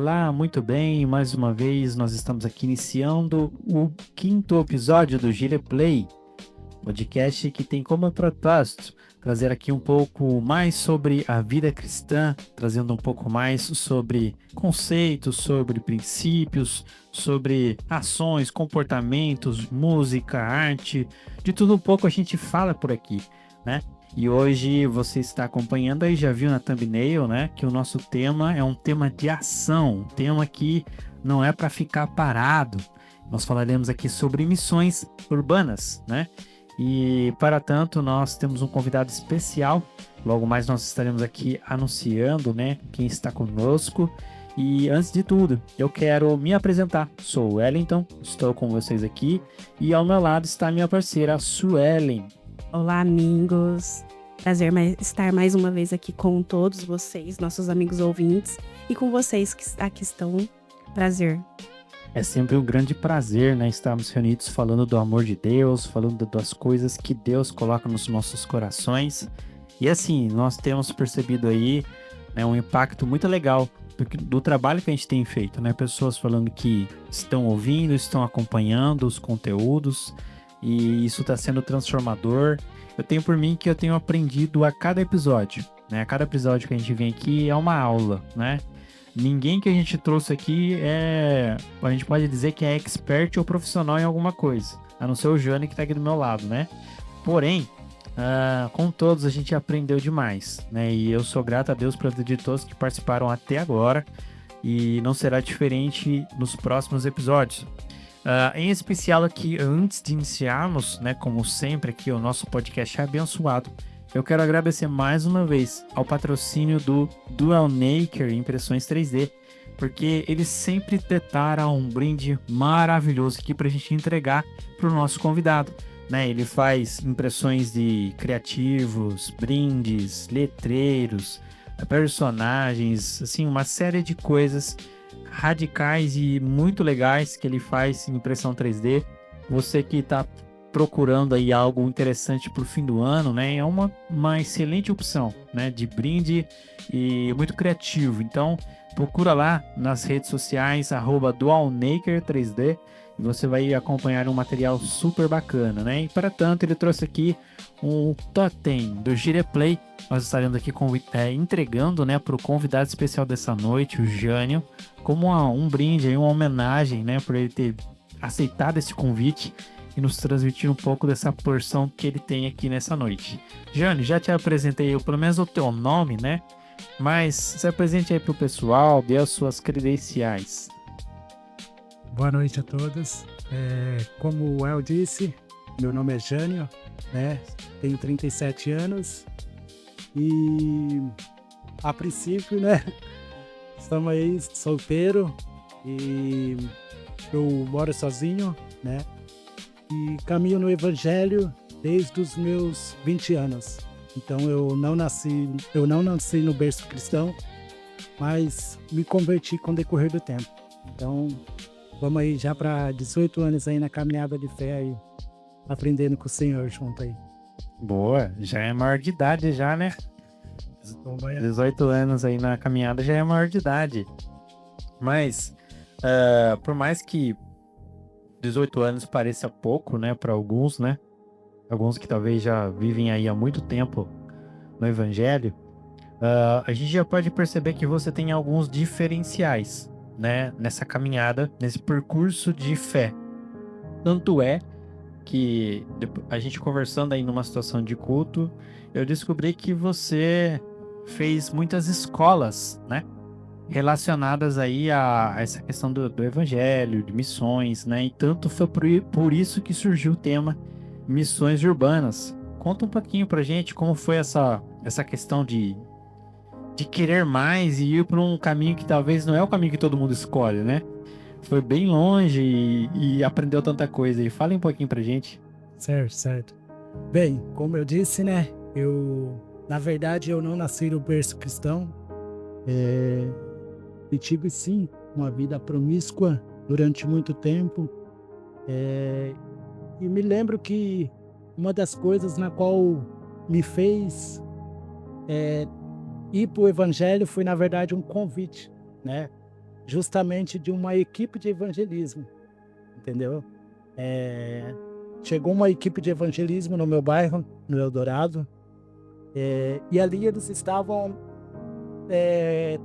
Olá, muito bem. Mais uma vez nós estamos aqui iniciando o quinto episódio do Gireplay, podcast que tem como propósito trazer aqui um pouco mais sobre a vida cristã, trazendo um pouco mais sobre conceitos, sobre princípios, sobre ações, comportamentos, música, arte, de tudo um pouco a gente fala por aqui, né? E hoje você está acompanhando aí, já viu na thumbnail, né? Que o nosso tema é um tema de ação, um tema que não é para ficar parado. Nós falaremos aqui sobre missões urbanas, né? E para tanto, nós temos um convidado especial. Logo mais nós estaremos aqui anunciando, né, quem está conosco. E antes de tudo, eu quero me apresentar. Sou o Wellington, estou com vocês aqui e ao meu lado está minha parceira Suelen. Olá, amigos. Prazer estar mais uma vez aqui com todos vocês, nossos amigos ouvintes, e com vocês que aqui estão. Prazer. É sempre um grande prazer, né, estarmos reunidos falando do amor de Deus, falando das coisas que Deus coloca nos nossos corações. E assim, nós temos percebido aí, né, um impacto muito legal do trabalho que a gente tem feito, né? Pessoas falando que estão ouvindo, estão acompanhando os conteúdos e isso está sendo transformador. Eu tenho por mim que eu tenho aprendido a cada episódio, né? A cada episódio que a gente vem aqui é uma aula, né? Ninguém que a gente trouxe aqui a gente pode dizer que é expert ou profissional em alguma coisa, a não ser o Jânio que está aqui do meu lado, né? Porém, com todos a gente aprendeu demais, né? E eu sou grato a Deus pela vida de todos que participaram até agora e não será diferente nos próximos episódios. Em especial aqui, antes de iniciarmos, né, como sempre aqui o nosso podcast abençoado, eu quero agradecer mais uma vez ao patrocínio do Dual Maker Impressões 3D, porque eles sempre prepararam um brinde maravilhoso aqui para a gente entregar para o nosso convidado, né? Ele faz impressões de criativos, brindes, letreiros, personagens, assim, uma série de coisas radicais e muito legais que ele faz em impressão 3D. Você que está procurando aí algo interessante para o fim do ano, né? É uma excelente opção, né? De brinde e muito criativo. Então, procura lá nas redes sociais, @dualmaker3D, e você vai acompanhar um material super bacana, né? E para tanto, ele trouxe aqui um totem do Gireplay. Nós estaremos aqui entregando, né, para o convidado especial dessa noite, o Jânio, como um brinde, uma homenagem, né, por ele ter aceitado esse convite e nos transmitir um pouco dessa porção que ele tem aqui nessa noite. Jânio, já te apresentei pelo menos o teu nome, né? Mas se apresente aí pro pessoal, dê as suas credenciais. Boa noite a todos. Como o El disse, meu nome é Jânio, né? Tenho 37 anos e a princípio, né? Estamos aí solteiro e eu moro sozinho, né? E caminho no Evangelho desde os meus 20 anos. Então eu não nasci no berço cristão, mas me converti com o decorrer do tempo. Então vamos aí já para 18 anos aí na caminhada de fé aí, aprendendo com o Senhor junto aí. Boa, já é maior de idade já, né? 18 anos aí na caminhada já é maior de idade. Mas, por mais que 18 anos pareça pouco, né, para alguns, né? Alguns que talvez já vivem aí há muito tempo no Evangelho, a gente já pode perceber que você tem alguns diferenciais, né, nessa caminhada, nesse percurso de fé. Tanto é que a gente conversando aí numa situação de culto, eu descobri que você fez muitas escolas, né, relacionadas aí a essa questão do evangelho, de missões, né? E tanto foi por isso que surgiu o tema missões urbanas. Conta um pouquinho pra gente como foi essa questão de querer mais e ir por um caminho que talvez não é o caminho que todo mundo escolhe, né? Foi bem longe e aprendeu tanta coisa. E fala um pouquinho pra gente. Certo. Bem, como eu disse, né? Na verdade, eu não nasci no berço cristão. E tive, sim, uma vida promíscua durante muito tempo. E me lembro que uma das coisas na qual me fez ir para o Evangelho foi, na verdade, um convite, né? justamente de uma equipe de evangelismo, entendeu? Chegou uma equipe de evangelismo no meu bairro, no Eldorado, e ali eles estavam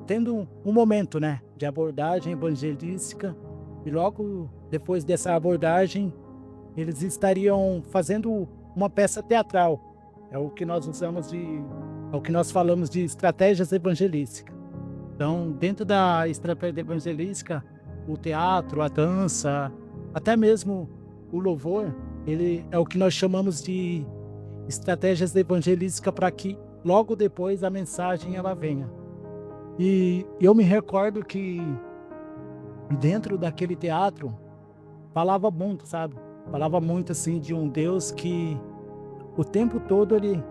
tendo um momento, né, de abordagem evangelística, e logo depois dessa abordagem eles estariam fazendo uma peça teatral. É o que nós é o que nós falamos de estratégias evangelísticas. Então, dentro da estratégia evangelística, o teatro, a dança, até mesmo o louvor, ele é o que nós chamamos de estratégias evangelísticas para que logo depois a mensagem ela venha. E eu me recordo que dentro daquele teatro falava muito, sabe? Falava muito assim de um Deus que o tempo todo ele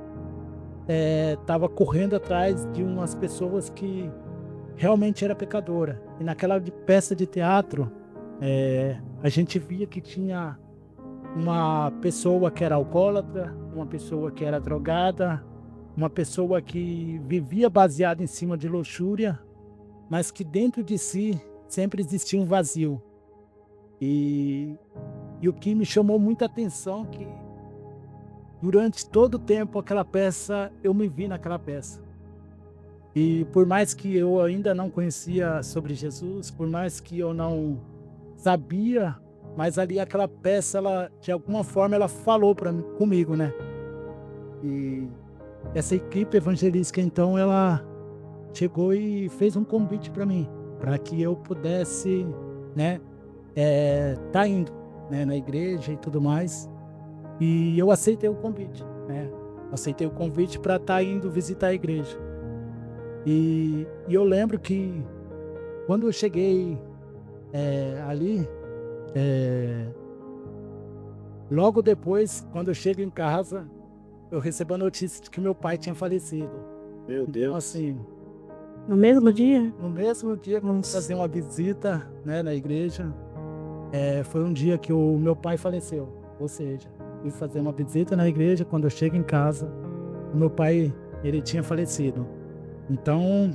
estava correndo atrás de umas pessoas que realmente era pecadora. E naquela peça de teatro, a gente via que tinha uma pessoa que era alcoólatra, uma pessoa que era drogada, uma pessoa que vivia baseada em cima de luxúria, mas que dentro de si sempre existia um vazio. E o que me chamou muita atenção que durante todo o tempo aquela peça, eu me vi naquela peça. E por mais que eu ainda não conhecia sobre Jesus, por mais que eu não sabia, mas ali aquela peça, ela de alguma forma ela falou comigo, né? E essa equipe evangelística então ela chegou e fez um convite para mim, para que eu pudesse, né, tá indo, né, na igreja e tudo mais. E eu aceitei o convite, né? Aceitei o convite para estar indo visitar a igreja. E eu lembro que quando eu cheguei ali, logo depois, quando eu chego em casa, eu recebo a notícia de que meu pai tinha falecido. Meu Então, Deus. assim, No mesmo dia? no mesmo dia que eu fazer uma visita, né, na igreja, foi um dia que o meu pai faleceu. Ou seja, fui fazer uma visita na igreja, quando eu chego em casa, o meu pai, ele tinha falecido. Então,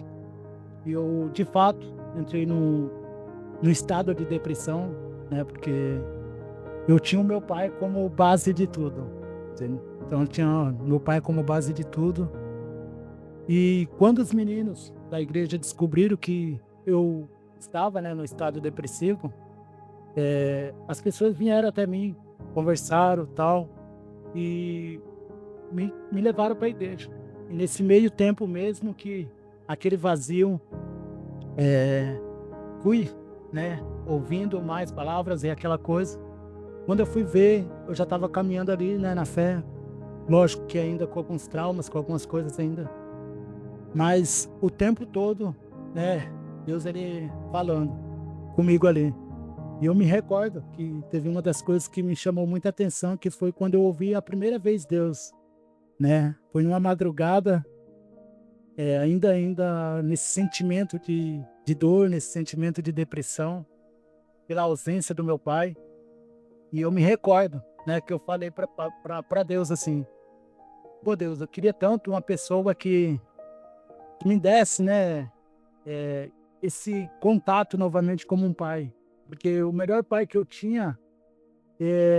eu, de fato, entrei no estado de depressão, né? Porque eu tinha o meu pai como base de tudo, entende? Então, eu tinha meu pai como base de tudo. E quando os meninos da igreja descobriram que eu estava, né, no estado depressivo, as pessoas vieram até mim, conversaram tal, e me levaram para a igreja. E nesse meio tempo mesmo que aquele vazio, fui, né, ouvindo mais palavras e aquela coisa. Quando eu fui ver, eu já estava caminhando ali, né, na fé. Lógico que ainda com alguns traumas, com algumas coisas ainda. Mas o tempo todo, né, Deus ele falando comigo ali. E eu me recordo que teve uma das coisas que me chamou muita atenção, que foi quando eu ouvi a primeira vez Deus, né? Foi numa madrugada, ainda nesse sentimento de dor, nesse sentimento de depressão, pela ausência do meu pai. E eu me recordo, né, que eu falei para Deus assim: pô, Deus, eu queria tanto uma pessoa que me desse, né, esse contato novamente como um pai. Porque o melhor pai que eu tinha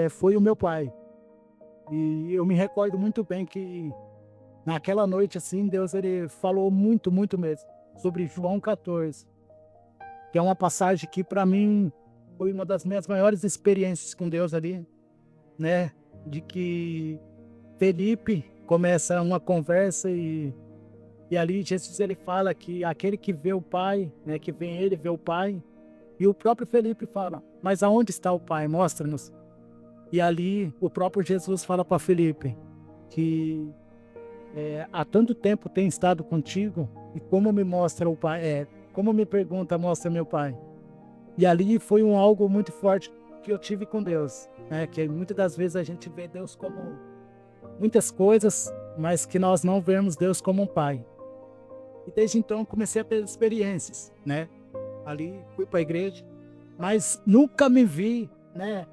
foi o meu pai. E eu me recordo muito bem que naquela noite, assim, Deus ele falou muito, muito mesmo sobre João 14, que é uma passagem que para mim foi uma das minhas maiores experiências com Deus ali, né? De que Felipe começa uma conversa e ali Jesus ele fala que aquele que vê o Pai, né? Que vem ele vê o Pai. E o próprio Felipe fala: mas aonde está o Pai? Mostra-nos. E ali o próprio Jesus fala para Felipe que há tanto tempo tem estado contigo e como me mostra o Pai, como me pergunta, mostra meu Pai. E ali foi algo muito forte que eu tive com Deus, né? Que muitas das vezes a gente vê Deus como muitas coisas, mas que nós não vemos Deus como um Pai. E desde então comecei a ter experiências, né? Ali fui para a igreja, mas nunca me vi, né,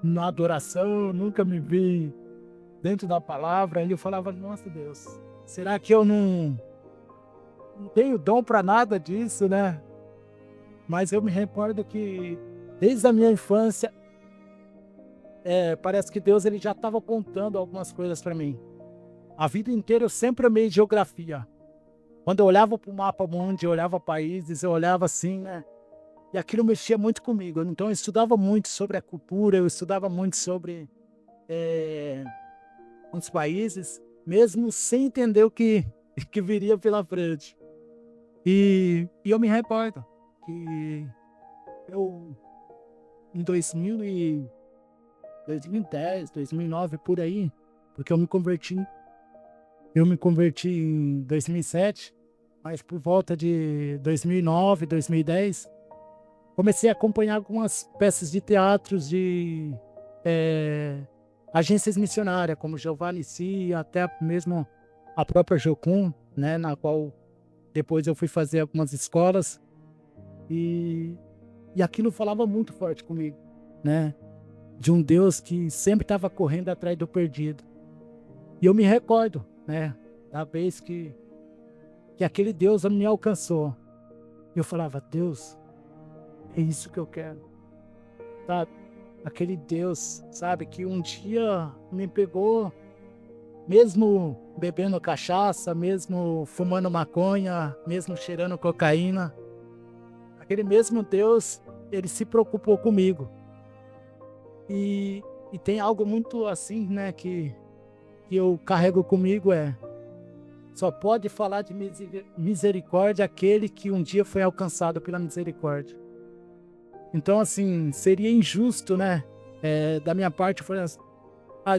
na adoração, nunca me vi dentro da palavra. Aí eu falava: nossa Deus, será que eu não tenho dom para nada disso, né? Mas eu me recordo que desde a minha infância, parece que Deus ele já estava apontando algumas coisas para mim. A vida inteira eu sempre amei geografia. Quando eu olhava para o mapa mundo, eu olhava países, eu olhava assim, né? E aquilo mexia muito comigo. Então eu estudava muito sobre a cultura, eu estudava muito sobre os países, mesmo sem entender o que viria pela frente. E eu me recordo que eu, em 2010, 2009, por aí, porque eu me converti em 2007, mas por volta de 2009, 2010, comecei a acompanhar algumas peças de teatros de agências missionárias, como Jeová Nissi, até mesmo a própria Jocum, né, na qual depois eu fui fazer algumas escolas, e aquilo falava muito forte comigo, né, de um Deus que sempre estava correndo atrás do perdido. E eu me recordo, né, da vez que aquele Deus me alcançou. Eu falava, Deus, é isso que eu quero, sabe? Aquele Deus, sabe, que um dia me pegou, mesmo bebendo cachaça, mesmo fumando maconha, mesmo cheirando cocaína. Aquele mesmo Deus, ele se preocupou comigo. E tem algo muito assim, né, que eu carrego comigo, só pode falar de misericórdia aquele que um dia foi alcançado pela misericórdia. Então, assim, seria injusto, né, da minha parte, falar assim,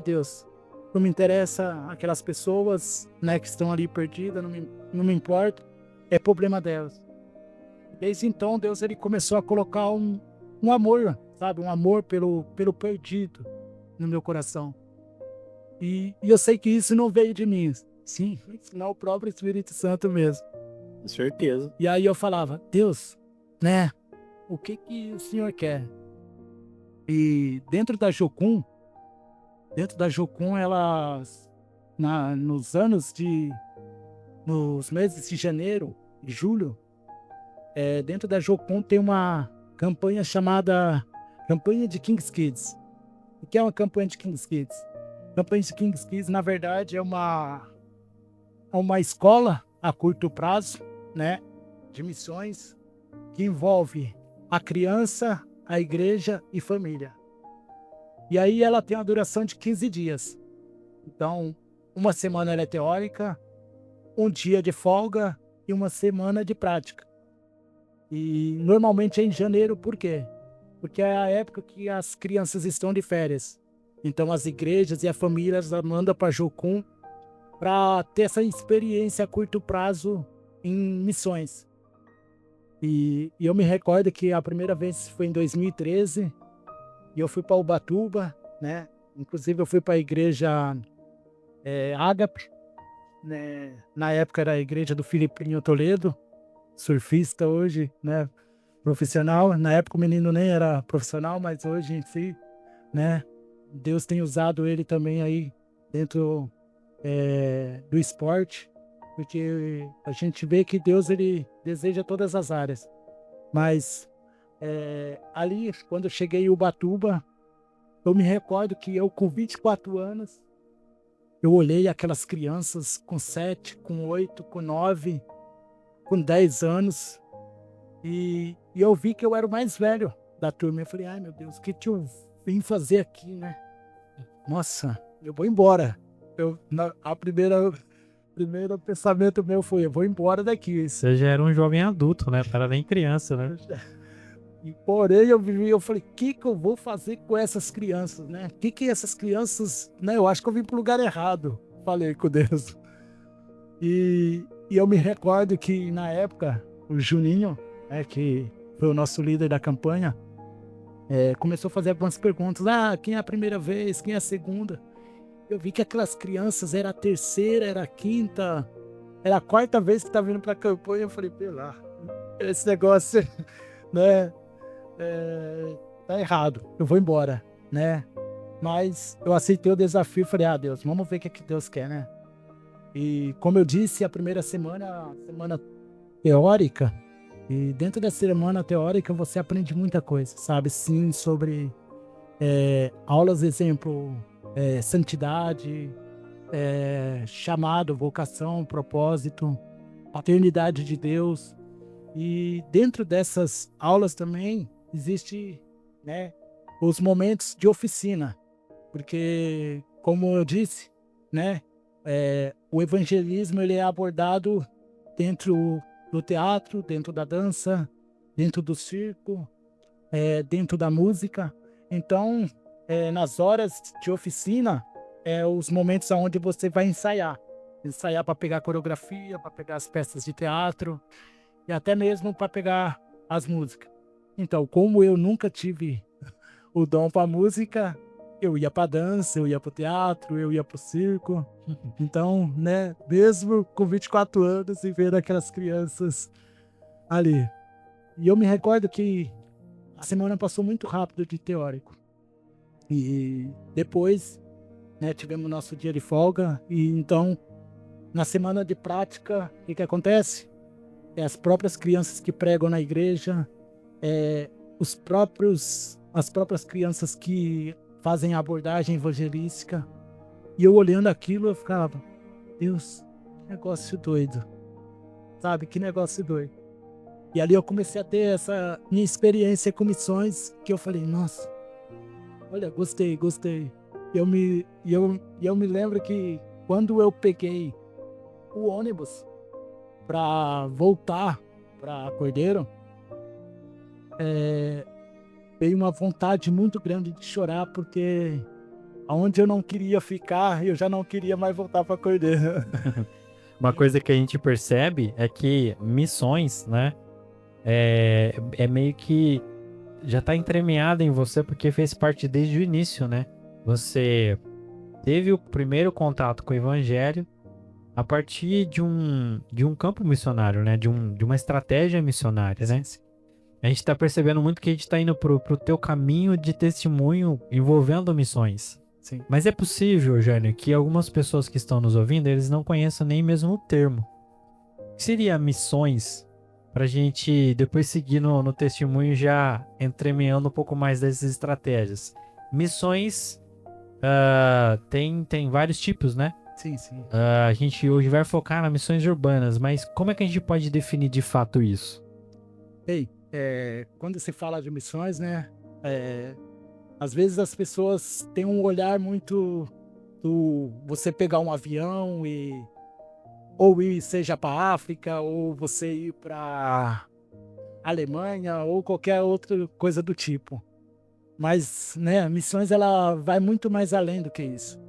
Deus, não me interessa aquelas pessoas, né, que estão ali perdidas, não me importa, é problema delas. Desde então, Deus ele começou a colocar um amor, sabe, um amor pelo perdido no meu coração. E eu sei que isso não veio de mim, sim, senão o próprio Espírito Santo mesmo. Com certeza. E aí eu falava, Deus, né, o que o Senhor quer? E dentro da Jocum, ela, nos meses de janeiro e julho, dentro da Jocum tem uma campanha chamada Campanha de King's Kids. O que é uma campanha de King's Kids? A campanha de King's Kids, na verdade, é uma escola a curto prazo, né, de missões, que envolve a criança, a igreja e família. E aí ela tem uma duração de 15 dias. Então, uma semana ela é teórica, um dia de folga e uma semana de prática. E normalmente é em janeiro, por quê? Porque é a época que as crianças estão de férias. Então as igrejas e as famílias mandam para Jocum para ter essa experiência a curto prazo em missões. E eu me recordo que a primeira vez foi em 2013, e eu fui para Ubatuba, né? Inclusive eu fui para a igreja Ágape, né? Na época era a igreja do Filipinho Toledo, surfista hoje, né? Profissional. Na época o menino nem era profissional, mas hoje em si, né? Deus tem usado ele também aí dentro do esporte, porque a gente vê que Deus ele deseja todas as áreas. Mas ali, quando eu cheguei em Ubatuba, eu me recordo que eu com 24 anos, eu olhei aquelas crianças com 7, com 8, com 9, com 10 anos, e eu vi que eu era o mais velho da turma. Eu falei, ai meu Deus, o que eu vim fazer aqui, né? Nossa, eu vou embora. A primeiro pensamento meu foi, eu vou embora daqui. Você já era um jovem adulto, né? Não era nem criança, né? E porém eu falei, o que eu vou fazer com essas crianças, né? O que essas crianças, né? Eu acho que eu vim pro lugar errado, falei com Deus. E eu me recordo que na época, o Juninho, né, que foi o nosso líder da campanha, começou a fazer algumas perguntas. Quem é a primeira vez? Quem é a segunda? Eu vi que aquelas crianças era a terceira, era a quinta, era a quarta vez que tá vindo pra campanha. Eu falei, pela, esse negócio, né, tá errado, eu vou embora, né? Mas eu aceitei o desafio e falei, Deus, vamos ver o que Deus quer, né? E como eu disse, a primeira semana, a semana teórica, E dentro da semana teórica você aprende muita coisa, sabe? Sim, sobre aulas, exemplo, santidade, chamado, vocação, propósito, paternidade de Deus. E dentro dessas aulas também existe, né, os momentos de oficina, porque, como eu disse, né, o evangelismo ele é abordado dentro do teatro, dentro da dança, dentro do circo, dentro da música. Então, nas horas de oficina, os momentos onde você vai ensaiar para pegar coreografia, para pegar as peças de teatro e até mesmo para pegar as músicas. Então, como eu nunca tive o dom para música, eu ia para dança, eu ia para o teatro, eu ia para o circo. Então, né, mesmo com 24 anos e vendo aquelas crianças ali. E eu me recordo que a semana passou muito rápido de teórico. E depois, né, tivemos nosso dia de folga. E então, na semana de prática, o que acontece? As próprias crianças que pregam na igreja, as próprias crianças que fazem a abordagem evangelística. E eu olhando aquilo, eu ficava, Deus, que negócio doido. Sabe, que negócio doido. E ali eu comecei a ter essa minha experiência com missões, que eu falei, nossa, olha, gostei. E eu me lembro que quando eu peguei o ônibus para voltar para Cordeiro, veio uma vontade muito grande de chorar, porque aonde eu não queria ficar, eu já não queria mais voltar para Cordeiro. Uma coisa que a gente percebe é que missões, né, é meio que já tá entremeada em você, porque fez parte desde o início, né? Você teve o primeiro contato com o evangelho a partir de um campo missionário, né? De uma estratégia missionária, né? A gente tá percebendo muito que a gente tá indo pro teu caminho de testemunho envolvendo missões. Sim. Mas é possível, Jânio, que algumas pessoas que estão nos ouvindo, eles não conheçam nem mesmo o termo. O que seria missões? Pra gente depois seguir no testemunho, já entremeando um pouco mais dessas estratégias. Missões tem vários tipos, né? Sim. A gente hoje vai focar nas missões urbanas, mas como é que a gente pode definir de fato isso? Quando se fala de missões, né? Às vezes as pessoas têm um olhar muito do você pegar um avião ou ir seja para a África, ou você ir para Alemanha, ou qualquer outra coisa do tipo. Mas, né, missões ela vai muito mais além do que isso.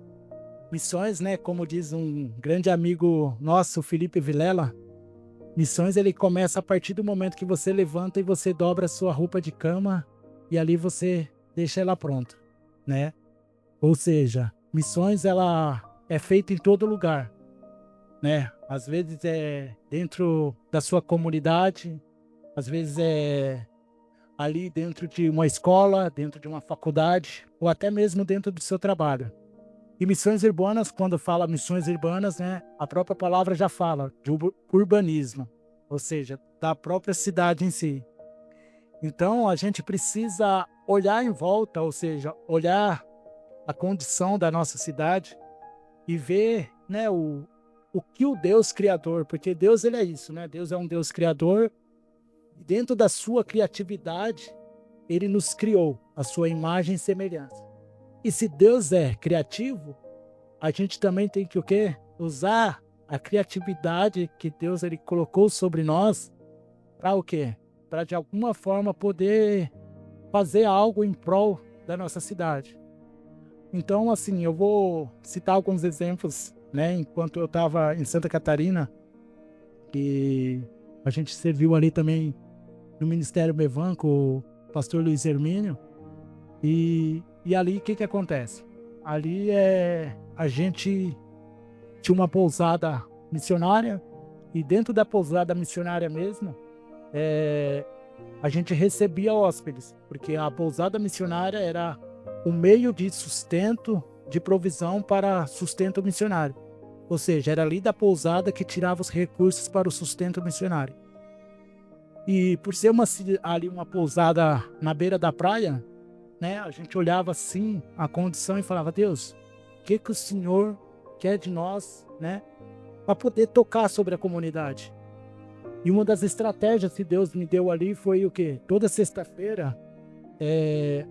Missões, né, como diz um grande amigo nosso, Felipe Vilela, missões ele começa a partir do momento que você levanta e você dobra a sua roupa de cama e ali você deixa ela pronta, né? Ou seja, missões ela é feita em todo lugar, né? Às vezes é dentro da sua comunidade, às vezes é ali dentro de uma escola, dentro de uma faculdade, ou até mesmo dentro do seu trabalho. E missões urbanas, quando fala missões urbanas, né, a própria palavra já fala de urbanismo, ou seja, da própria cidade em si. Então a gente precisa olhar em volta, ou seja, olhar a condição da nossa cidade e ver, né, o que o Deus criador, porque Deus ele é isso, né? Deus é um Deus criador, e dentro da sua criatividade, ele nos criou a sua imagem e semelhança. E se Deus é criativo, a gente também tem que o quê? Usar a criatividade que Deus ele colocou sobre nós para o quê? Para de alguma forma poder fazer algo em prol da nossa cidade. Então, assim, eu vou citar alguns exemplos, né? Enquanto eu estava em Santa Catarina, que a gente serviu ali também no Ministério Bevan com o pastor Luiz Hermínio. E ali o que acontece? Ali a gente tinha uma pousada missionária, e dentro da pousada missionária mesmo, a gente recebia hóspedes, porque a pousada missionária era um meio de sustento, de provisão para sustento missionário. Ou seja, era ali da pousada que tirava os recursos para o sustento missionário. E por ser ali uma pousada na beira da praia, né, a gente olhava assim a condição e falava: Deus, o que o Senhor quer de nós, né, para poder tocar sobre a comunidade? E uma das estratégias que Deus me deu ali foi o quê? Toda sexta-feira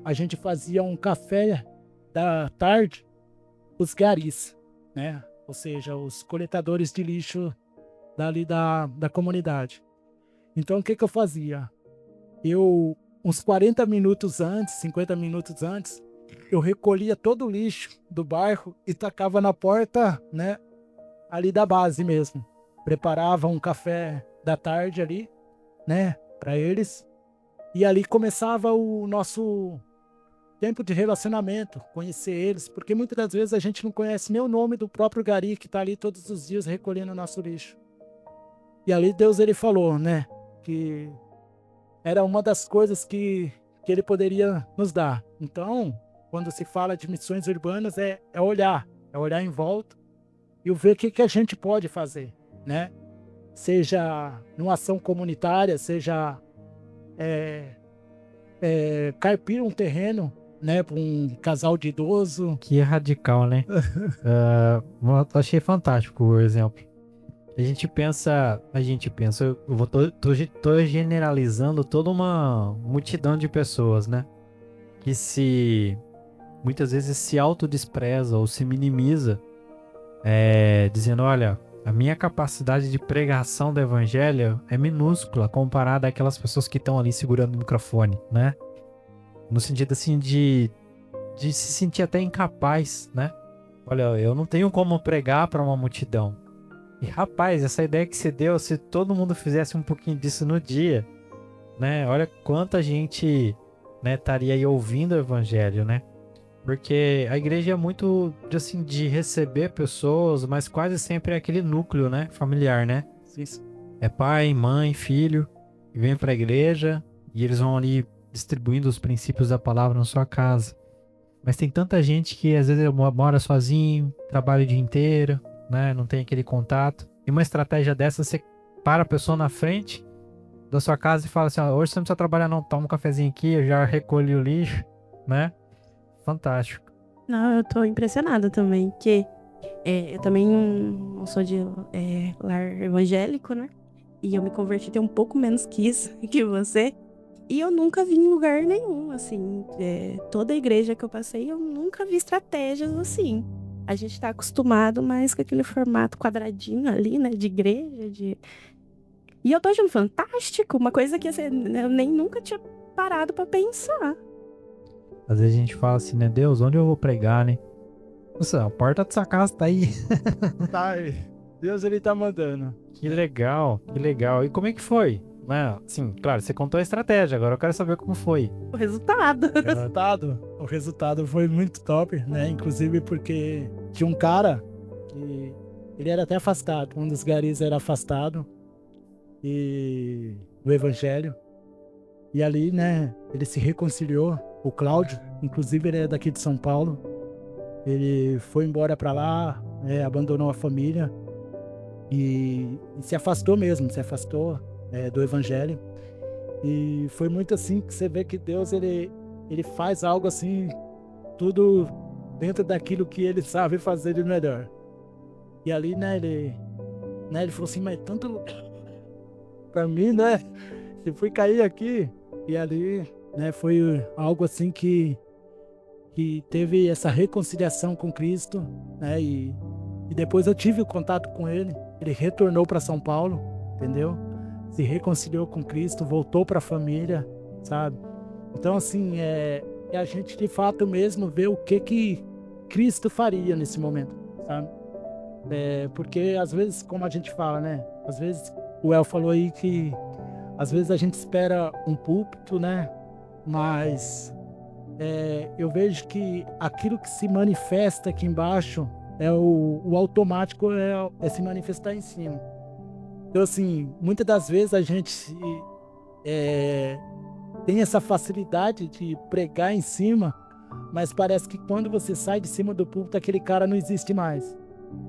a gente fazia um café da tarde, os garis, né? Ou seja, os coletadores de lixo dali da comunidade. Então, o que eu fazia? Uns 40 minutos antes, 50 minutos antes, eu recolhia todo o lixo do bairro e tacava na porta, né, ali da base mesmo. Preparava um café da tarde ali, né, para eles. E ali começava o nosso tempo de relacionamento, conhecer eles, porque muitas das vezes a gente não conhece nem o nome do próprio gari que está ali todos os dias recolhendo o nosso lixo. E ali Deus, ele falou, né, que era uma das coisas que ele poderia nos dar. Então, quando se fala de missões urbanas, é olhar em volta e ver o que a gente pode fazer, né? Seja numa ação comunitária, seja carpir um terreno, né, para um casal de idoso. Que radical, né? Eu achei fantástico o exemplo. A gente pensa, tô generalizando toda uma multidão de pessoas, né? Que muitas vezes se autodespreza ou se minimiza, dizendo, olha, a minha capacidade de pregação do evangelho é minúscula comparada àquelas pessoas que estão ali segurando o microfone, né? No sentido assim de se sentir até incapaz, né? Olha, eu não tenho como pregar para uma multidão. E rapaz, essa ideia que se deu, se todo mundo fizesse um pouquinho disso no dia, né? Olha quanta gente, né, estaria aí ouvindo o evangelho, né? Porque a igreja é muito de receber pessoas, mas quase sempre é aquele núcleo, né, familiar, né? Isso. É pai, mãe, filho, que vem para a igreja e eles vão ali distribuindo os princípios da palavra na sua casa. Mas tem tanta gente que às vezes mora sozinho, trabalha o dia inteiro, né? Não tem aquele contato. E uma estratégia dessa, você para a pessoa na frente da sua casa e fala assim, ó, hoje você não precisa trabalhar não, toma um cafezinho aqui, eu já recolhi o lixo, né? Fantástico. Não, eu tô impressionada também, que eu também não sou de lar evangélico, né? E eu me converti tem um pouco menos que isso, que você. E eu nunca vi em lugar nenhum, assim. Toda igreja que eu passei, eu nunca vi estratégias assim. A gente tá acostumado mais com aquele formato quadradinho ali, né? De igreja, E eu tô achando fantástico, uma coisa que assim, eu nem nunca tinha parado pra pensar. Às vezes a gente fala assim, né? Deus, onde eu vou pregar, né? Nossa, a porta da sua casa tá aí. Tá aí. Deus, ele tá mandando. Que legal, que legal. E como é que foi? Né? Assim, claro, você contou a estratégia, agora eu quero saber como foi. O resultado. O resultado foi muito top, né? Inclusive porque tinha um cara que ele era até afastado, um dos garis era afastado do evangelho. E ali, né, ele se reconciliou, o Cláudio, inclusive ele é daqui de São Paulo. Ele foi embora para lá, abandonou a família e se afastou mesmo, do evangelho. E foi muito assim que você vê que Deus, ele faz algo assim, tudo dentro daquilo que ele sabe fazer de melhor. E ali, né, ele falou assim, mas tanto pra mim, né, eu fui cair aqui. E ali, né, foi algo assim que teve essa reconciliação com Cristo, né, e depois eu tive o contato com ele retornou para São Paulo, entendeu? Se reconciliou com Cristo, voltou para a família, sabe? Então, assim, é a gente de fato mesmo ver o que Cristo faria nesse momento, sabe? Porque às vezes, como a gente fala, né? Às vezes, o El falou aí que às vezes a gente espera um púlpito, né? Mas eu vejo que aquilo que se manifesta aqui embaixo o automático é se manifestar em cima. Então, assim, muitas das vezes a gente tem essa facilidade de pregar em cima, mas parece que quando você sai de cima do púlpito, aquele cara não existe mais.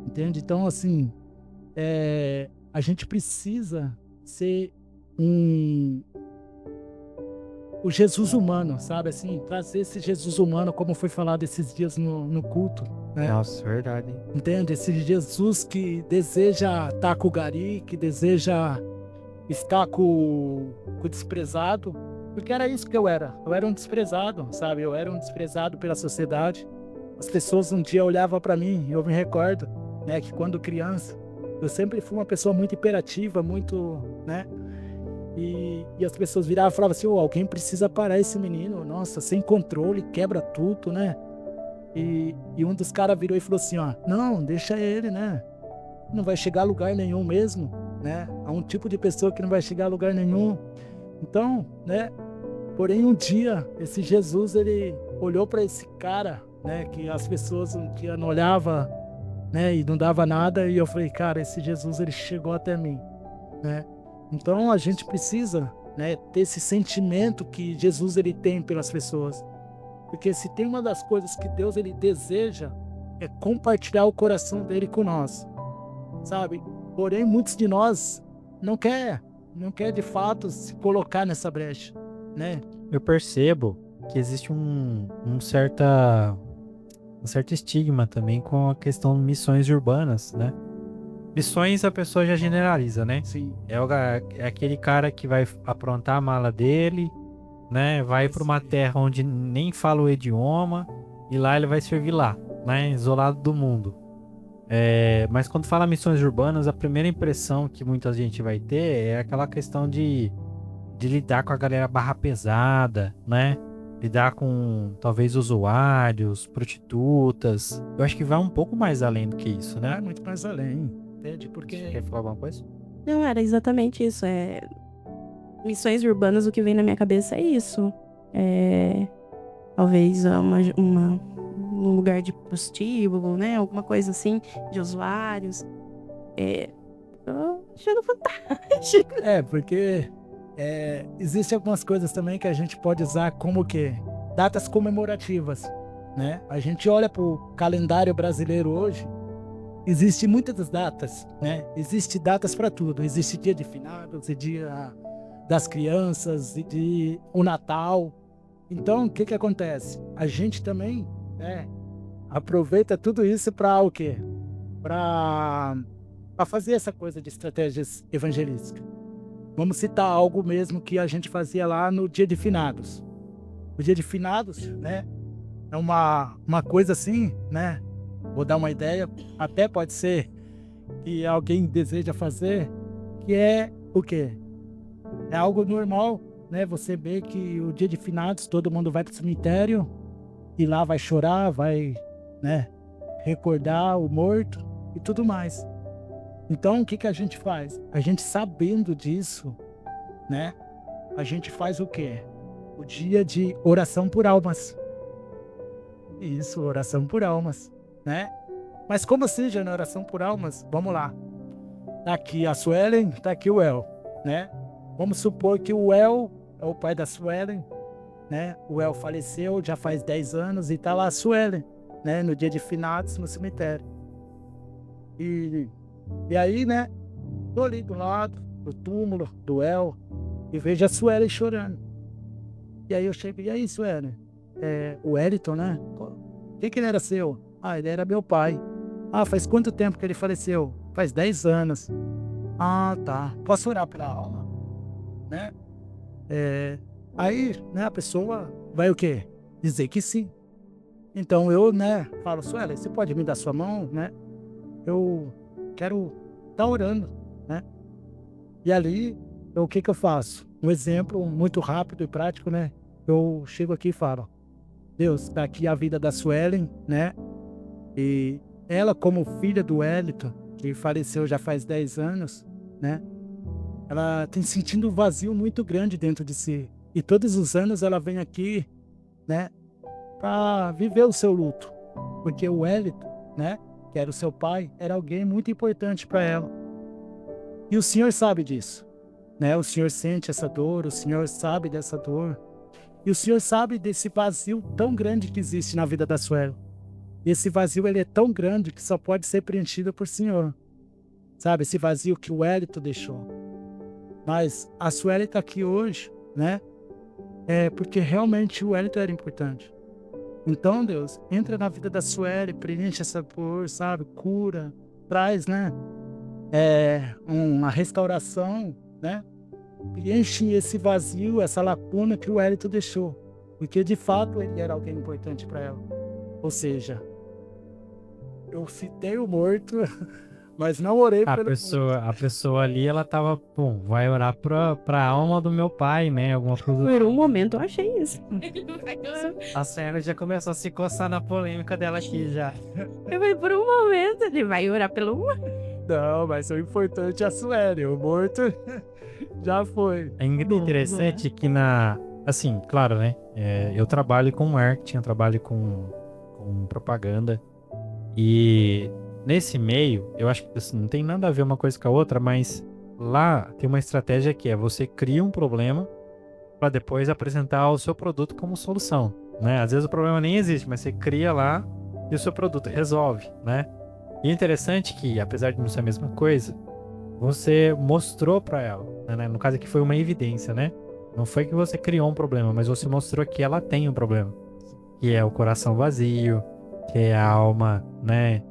Entende? Então, assim, a gente precisa ser um o Jesus humano, sabe, assim, trazer esse Jesus humano, como foi falado esses dias no culto, né? Nossa, verdade. Entende? Esse Jesus que deseja estar com o gari, que deseja estar com o desprezado, porque era isso que eu era. Eu era um desprezado, sabe? Eu era um desprezado pela sociedade. As pessoas um dia olhavam para mim, eu me recordo, né, que quando criança, eu sempre fui uma pessoa muito imperativa, muito, né? E as pessoas viravam e falavam assim, "Ô, alguém precisa parar esse menino, nossa, sem controle, quebra tudo, né?" E um dos caras virou e falou assim, ó, não, deixa ele, né? Não vai chegar a lugar nenhum mesmo, né? Há um tipo de pessoa que não vai chegar a lugar nenhum. Então, né? Porém, um dia, esse Jesus, ele olhou para esse cara, né? Que as pessoas um dia não olhavam, né? E não dava nada. E eu falei, cara, esse Jesus, ele chegou até mim, né? Então, a gente precisa, né? Ter esse sentimento que Jesus, ele tem pelas pessoas. Porque se tem uma das coisas que Deus, ele deseja, é compartilhar o coração dele com nós, sabe? Porém, muitos de nós não quer de fato se colocar nessa brecha, né? Eu percebo que existe um certo estigma também com a questão de missões urbanas, né? Missões a pessoa já generaliza, né? Sim. É aquele cara que vai aprontar a mala dele, né? Vai para uma terra onde nem fala o idioma e lá ele vai servir lá, né? Isolado do mundo. Mas quando fala missões urbanas, a primeira impressão que muita gente vai ter é aquela questão de lidar com a galera barra pesada, né? Lidar com talvez usuários, prostitutas. Eu acho que vai um pouco mais além do que isso, né? É muito mais além, entende? Você Porque quer falar alguma coisa? Não, era exatamente isso. Missões urbanas, o que vem na minha cabeça é isso. Talvez um lugar de prostíbulo, né? Alguma coisa assim, de usuários. Tô achando fantástico. porque existem algumas coisas também que a gente pode usar como que datas comemorativas, né? A gente olha pro calendário brasileiro hoje, existem muitas datas, né? Existem datas para tudo. Existe dia de finados, e dia das crianças, e o Natal. Então, o que acontece? A gente também, né, aproveita tudo isso para o quê? Para fazer essa coisa de estratégias evangelísticas. Vamos citar algo mesmo que a gente fazia lá no dia de finados. O dia de finados, né, é uma coisa assim, né? Vou dar uma ideia, até pode ser que alguém deseja fazer, que é o quê? É algo normal, né? Você vê que o dia de finados todo mundo vai para o cemitério e lá vai chorar, vai, né, recordar o morto e tudo mais. Então, o que a gente faz? A gente sabendo disso, né? A gente faz o quê? O dia de oração por almas. Isso, oração por almas, né? Mas como assim, Jana, oração por almas? Vamos lá. Tá aqui a Suelen, tá aqui o El, né? Vamos supor que o El é o pai da Suelen, né? O El faleceu já faz 10 anos e tá lá a Suelen, né? No dia de finados no cemitério. E aí, né? Tô ali do lado do túmulo do El e vejo a Suelen chorando. E aí eu chego, e aí, Suelen? O Wellington, né? Quem que ele era seu? Ah, ele era meu pai. Ah, faz quanto tempo que ele faleceu? Faz 10 anos. Ah, tá. Posso orar pela alma? Né? Aí, né, a pessoa vai o quê? Dizer que sim. Então eu, né, falo, Suelen, você pode me dar sua mão, né? Eu quero estar orando, né? E ali, o que eu faço? Um exemplo muito rápido e prático, né? Eu chego aqui e falo, Deus, tá aqui a vida da Suelen, né? E ela, como filha do Wellington, que faleceu já faz 10 anos, né? Ela tem sentindo um vazio muito grande dentro de si. E todos os anos ela vem aqui, né? Para viver o seu luto. Porque o Wellington, né? Que era o seu pai, era alguém muito importante para ela. E o Senhor sabe disso, né? O Senhor sente essa dor, o Senhor sabe dessa dor. E o Senhor sabe desse vazio tão grande que existe na vida da Suelen. E esse vazio, ele é tão grande que só pode ser preenchido por Senhor. Sabe, esse vazio que o Wellington deixou. Mas a Sueli tá aqui hoje, né? Porque realmente o Wellington era importante. Então, Deus, entra na vida da Sueli, preenche essa dor, sabe? Cura, traz, né? Uma restauração, né? Preenche esse vazio, essa lacuna que o Wellington deixou. Porque, de fato, ele era alguém importante para ela. Ou seja, eu citei o morto, mas não orei A pelo a pessoa ali, ela tava, pô, vai orar pra alma do meu pai, né? Alguma coisa. Por um momento eu achei isso. A Sérgio já começou a se coçar na polêmica dela aqui já. Eu falei, por um momento ele vai orar pelo uma. Não, mas o importante é a Sueli. O morto já foi. É interessante que assim, claro, né? Eu trabalho com marketing, eu trabalho com propaganda. E nesse meio, eu acho que assim, não tem nada a ver uma coisa com a outra, mas lá tem uma estratégia que é você cria um problema para depois apresentar o seu produto como solução, né? Às vezes o problema nem existe, mas você cria lá e o seu produto resolve, né? E é interessante que, apesar de não ser a mesma coisa, você mostrou para ela, né? No caso aqui foi uma evidência, né? Não foi que você criou um problema, mas você mostrou que ela tem um problema, que é o coração vazio, que é a alma, né,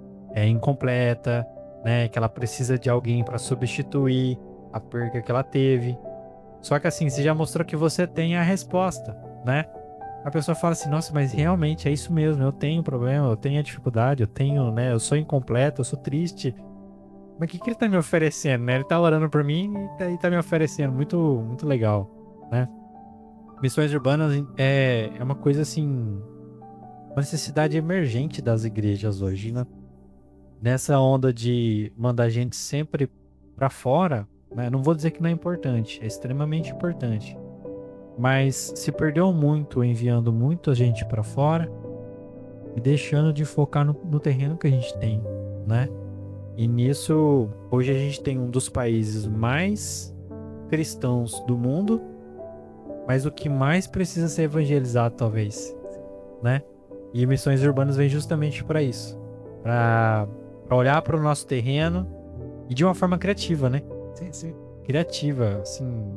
incompleta, né, que ela precisa de alguém para substituir a perca que ela teve. Só que assim, você já mostrou que você tem a resposta, né? A pessoa fala assim, nossa, mas realmente é isso mesmo, eu tenho problema, eu tenho a dificuldade, eu tenho, né, eu sou incompleto, eu sou triste. Mas o que ele tá me oferecendo, né? Ele tá orando por mim e tá me oferecendo, muito, muito legal, né? Missões urbanas é uma coisa assim, uma necessidade emergente das igrejas hoje, né? Nessa onda de mandar gente sempre pra fora, né? Não vou dizer que não é importante, é extremamente importante. Mas se perdeu muito enviando muita gente pra fora e deixando de focar no terreno que a gente tem, né? E nisso, hoje a gente tem um dos países mais cristãos do mundo, mas o que mais precisa ser evangelizado, talvez, né? E Missões Urbanas vem justamente para isso, para olhar para o nosso terreno e de uma forma criativa, né? Sim, sim. Criativa, assim,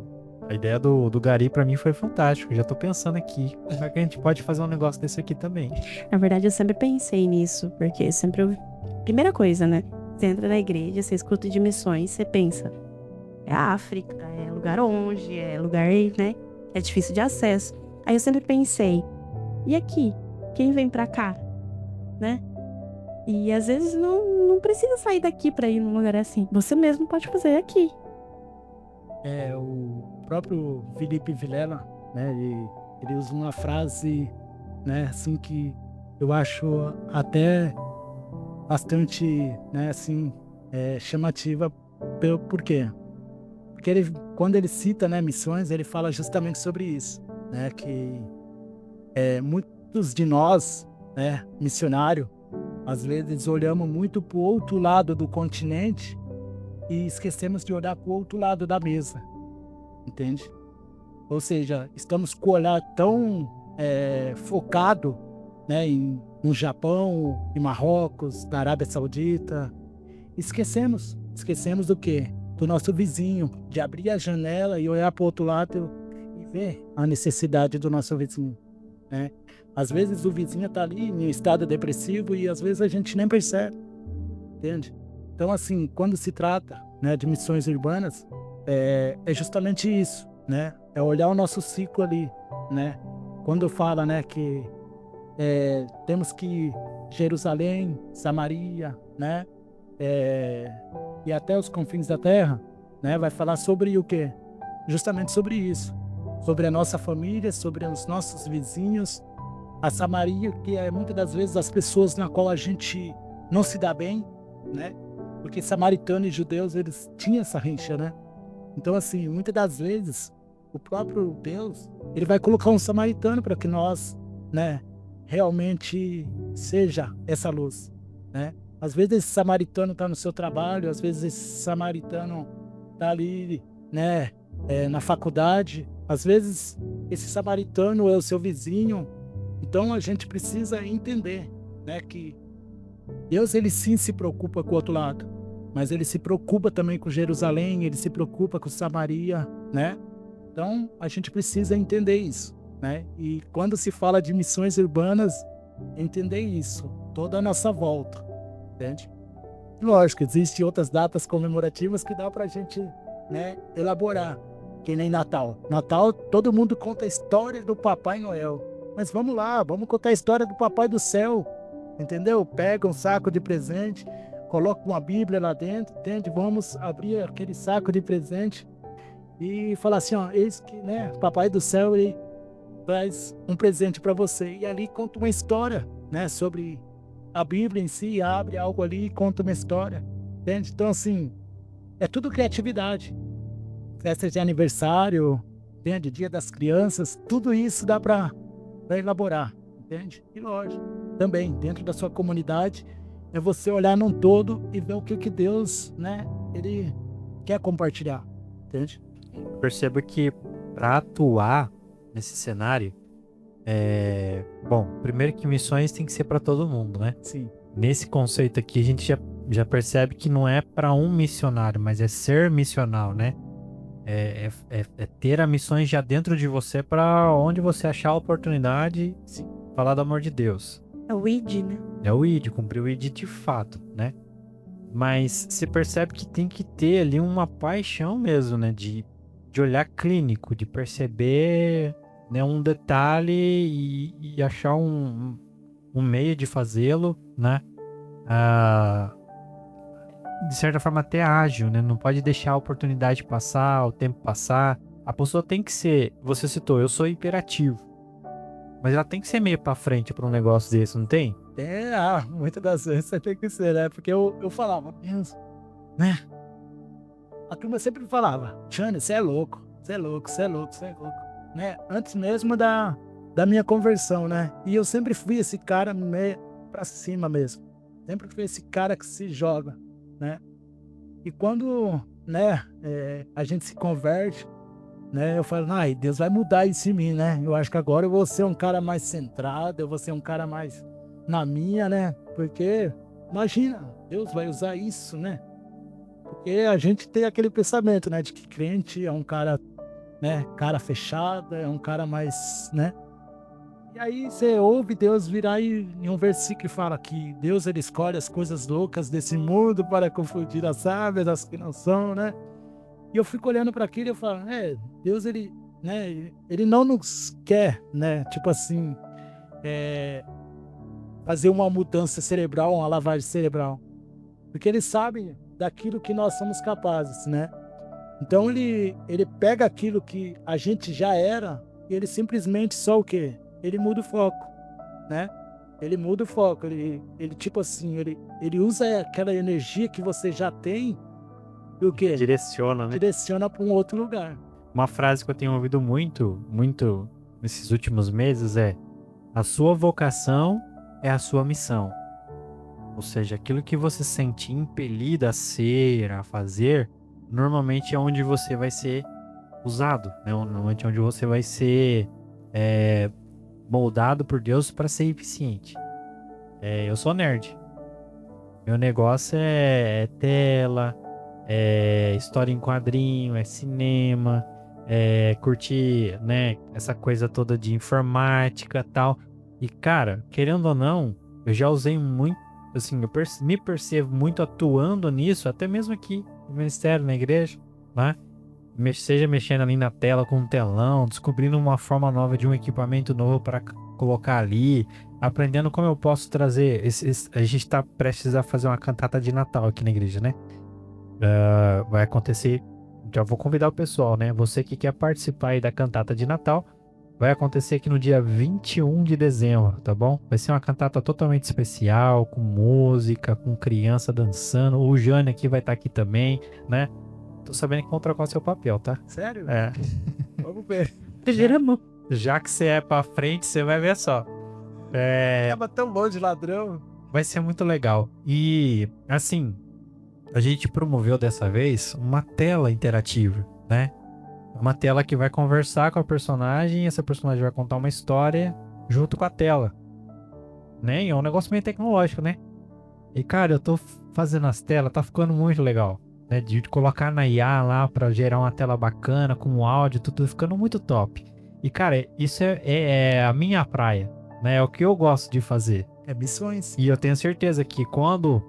a ideia do Gari para mim foi fantástico. Já tô pensando aqui, como é que a gente pode fazer um negócio desse aqui também? Na verdade, eu sempre pensei nisso, porque sempre primeira coisa, né? Você entra na igreja, você escuta de missões, você pensa, é África, é lugar longe, é lugar, né? É difícil de acesso. Aí eu sempre pensei, e aqui? Quem vem pra cá? Né? E às vezes não precisa sair daqui pra ir num lugar assim. Você mesmo pode fazer aqui. O próprio Felipe Vilela, né? Ele usa uma frase, né? Assim que eu acho até bastante, né? Assim, chamativa. Por quê? Porque quando ele cita, né, missões, ele fala justamente sobre isso, né? Que muitos de nós, né, missionário, às vezes olhamos muito para o outro lado do continente e esquecemos de olhar para o outro lado da mesa, entende? Ou seja, estamos com o olhar tão focado, né, no Japão, em Marrocos, na Arábia Saudita, esquecemos do quê? Do nosso vizinho, de abrir a janela e olhar para o outro lado e ver a necessidade do nosso vizinho, né? Às vezes o vizinho está ali em estado depressivo e às vezes a gente nem percebe, entende? Então, assim, quando se trata, né, de missões urbanas, é justamente isso, né? É olhar o nosso ciclo ali, né? Quando fala, né, que temos que Jerusalém, Samaria, né? E até os confins da terra, né? Vai falar sobre o quê? Justamente sobre isso, sobre a nossa família, sobre os nossos vizinhos, a Samaria, que é muitas das vezes as pessoas na qual a gente não se dá bem, né? Porque samaritano e judeus, eles tinham essa rixa, né? Então, assim, muitas das vezes, o próprio Deus, ele vai colocar um samaritano para que nós, né, realmente seja essa luz, né? Às vezes esse samaritano está no seu trabalho, às vezes esse samaritano está ali, né, na faculdade, às vezes esse samaritano é o seu vizinho. Então a gente precisa entender, né, que Deus, ele sim se preocupa com o outro lado, mas ele se preocupa também com Jerusalém, ele se preocupa com Samaria, né? Então, a gente precisa entender isso, né? E quando se fala de missões urbanas, entender isso, toda a nossa volta, entende? Lógico, existem outras datas comemorativas que dá pra gente, né, elaborar, que nem Natal. Natal, todo mundo conta a história do Papai Noel, mas vamos lá, vamos contar a história do Papai do Céu, entendeu? Pega um saco de presente, coloca uma Bíblia lá dentro, entende? Vamos abrir aquele saco de presente e falar assim, ó, eis que, né, Papai do Céu, ele traz um presente para você. E ali conta uma história, né, sobre a Bíblia em si, abre algo ali e conta uma história, entende? Então, assim, é tudo criatividade. Festa de aniversário, entende? Dia das crianças, tudo isso dá para elaborar, entende? E lógico, também, dentro da sua comunidade, é você olhar num todo e ver o que Deus, né, ele quer compartilhar, entende? Percebo que para atuar nesse cenário, bom, primeiro que missões tem que ser para todo mundo, né? Sim. Nesse conceito aqui, a gente já percebe que não é para um missionário, mas é ser missional, né? É ter as missões já dentro de você para onde você achar a oportunidade, Sim. falar do amor de Deus. É o ID, né? É o ID, cumprir o ID de fato, né? Mas você percebe que tem que ter ali uma paixão mesmo, né? De olhar clínico, de perceber, né, um detalhe e achar um meio de fazê-lo, né? De certa forma até ágil, né? Não pode deixar a oportunidade passar, o tempo passar. A pessoa tem que ser, você citou, eu sou imperativo. Mas ela tem que ser meio pra frente pra um negócio desse, não tem? Muitas das vezes você tem que ser, né? Porque eu falava, Deus, né? A turma sempre falava, Jânio, você é louco, você é louco, você é louco, você é louco, né? Antes mesmo da minha conversão, né? E eu sempre fui esse cara meio pra cima mesmo. Sempre fui esse cara que se joga, né? E quando, né, a gente se converte, né? Eu falo, ai, Deus vai mudar isso em mim, né? Eu acho que agora eu vou ser um cara mais centrado, eu vou ser um cara mais na minha, né? Porque, imagina, Deus vai usar isso, né? Porque a gente tem aquele pensamento, né? De que crente é um cara, né? Cara fechada, é um cara mais, né? E aí você ouve Deus virar em um versículo e fala que Deus, ele escolhe as coisas loucas desse mundo para confundir as sábias, as que não são, né? E eu fico olhando para aquilo e eu falo, Deus, ele, né? Ele não nos quer, né? Tipo assim, fazer uma mudança cerebral, uma lavagem cerebral. Porque ele sabe daquilo que nós somos capazes, né? Então ele pega aquilo que a gente já era e ele simplesmente só o quê? Ele muda o foco, né? Ele muda o foco, ele tipo assim, ele usa aquela energia que você já tem e o quê? Direciona, né? Direciona para um outro lugar. Uma frase que eu tenho ouvido muito nesses últimos meses é: a sua vocação é a sua missão. Ou seja, aquilo que você se sente impelido a ser, a fazer, normalmente é onde você vai ser usado, né? Normalmente é onde você vai ser moldado por Deus para ser eficiente. Eu sou nerd. Meu negócio é tela, é história em quadrinho, é cinema, é curtir, né, essa coisa toda de informática e tal. E, cara, querendo ou não, eu já usei muito, assim, eu me percebo muito atuando nisso, até mesmo aqui no ministério, na igreja, né? Seja mexendo ali na tela com um telão, descobrindo uma forma nova de um equipamento novo para colocar ali, aprendendo como eu posso trazer. A gente está prestes a fazer uma cantata de Natal aqui na igreja, né? Vai acontecer. Já vou convidar o pessoal, né? Você que quer participar aí da cantata de Natal, vai acontecer aqui no dia 21 de dezembro, tá bom? Vai ser uma cantata totalmente especial, com música, com criança dançando. O Jânio aqui vai estar aqui também, né? Tô sabendo que vão trocar o seu papel, tá? Sério? Vamos ver. Primeira mão. Já que você é pra frente, você vai ver só. Tava tão bom de ladrão. Vai ser muito legal. E, assim, a gente promoveu dessa vez uma tela interativa, né? Uma tela que vai conversar com a personagem e essa personagem vai contar uma história junto com a tela. Né? E é um negócio meio tecnológico, né? E, cara, eu tô fazendo as telas, tá ficando muito legal. Né? De colocar na IA lá pra gerar uma tela bacana, com áudio, tudo ficando muito top. E, cara, isso é a minha praia, né? É o que eu gosto de fazer. É missões. E eu tenho certeza que quando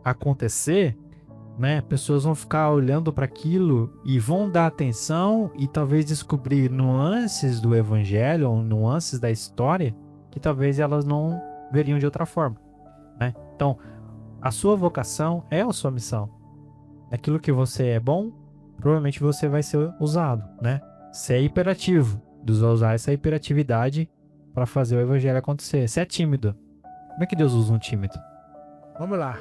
acontecer, né, pessoas vão ficar olhando para aquilo e vão dar atenção e talvez descobrir nuances do evangelho, ou nuances da história que talvez elas não veriam de outra forma, né? Então, a sua vocação é a sua missão. Aquilo que você é bom, provavelmente você vai ser usado, né? Você é hiperativo, usar essa hiperatividade para fazer o evangelho acontecer. Você é tímido. Como é que Deus usa um tímido? Vamos lá.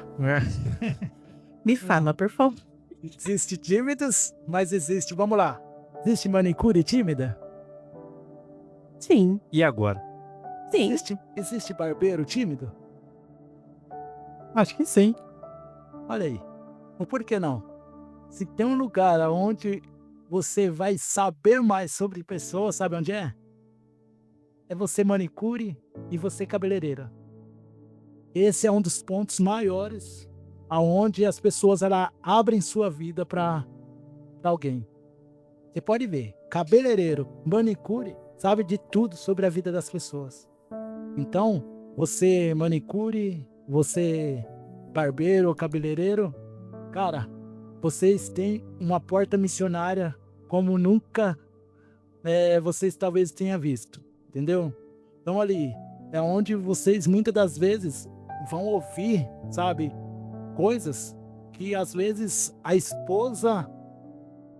Me fala, por favor. Existe tímidos, mas existe, vamos lá. Existe manicure tímida? Sim, E agora? sim. Existe barbeiro tímido? Acho que sim. Olha aí. Mas por que não? Se tem um lugar onde você vai saber mais sobre pessoas, sabe onde é? É você manicure e você cabeleireira. Esse é um dos pontos maiores aonde as pessoas abrem sua vida para alguém. Você pode ver, cabeleireiro, manicure, sabe de tudo sobre a vida das pessoas. Então, você manicure, você barbeiro ou cabeleireiro, cara, vocês têm uma porta missionária como nunca vocês talvez tenham visto, entendeu? Então ali é onde vocês muitas das vezes vão ouvir, sabe, coisas que às vezes a esposa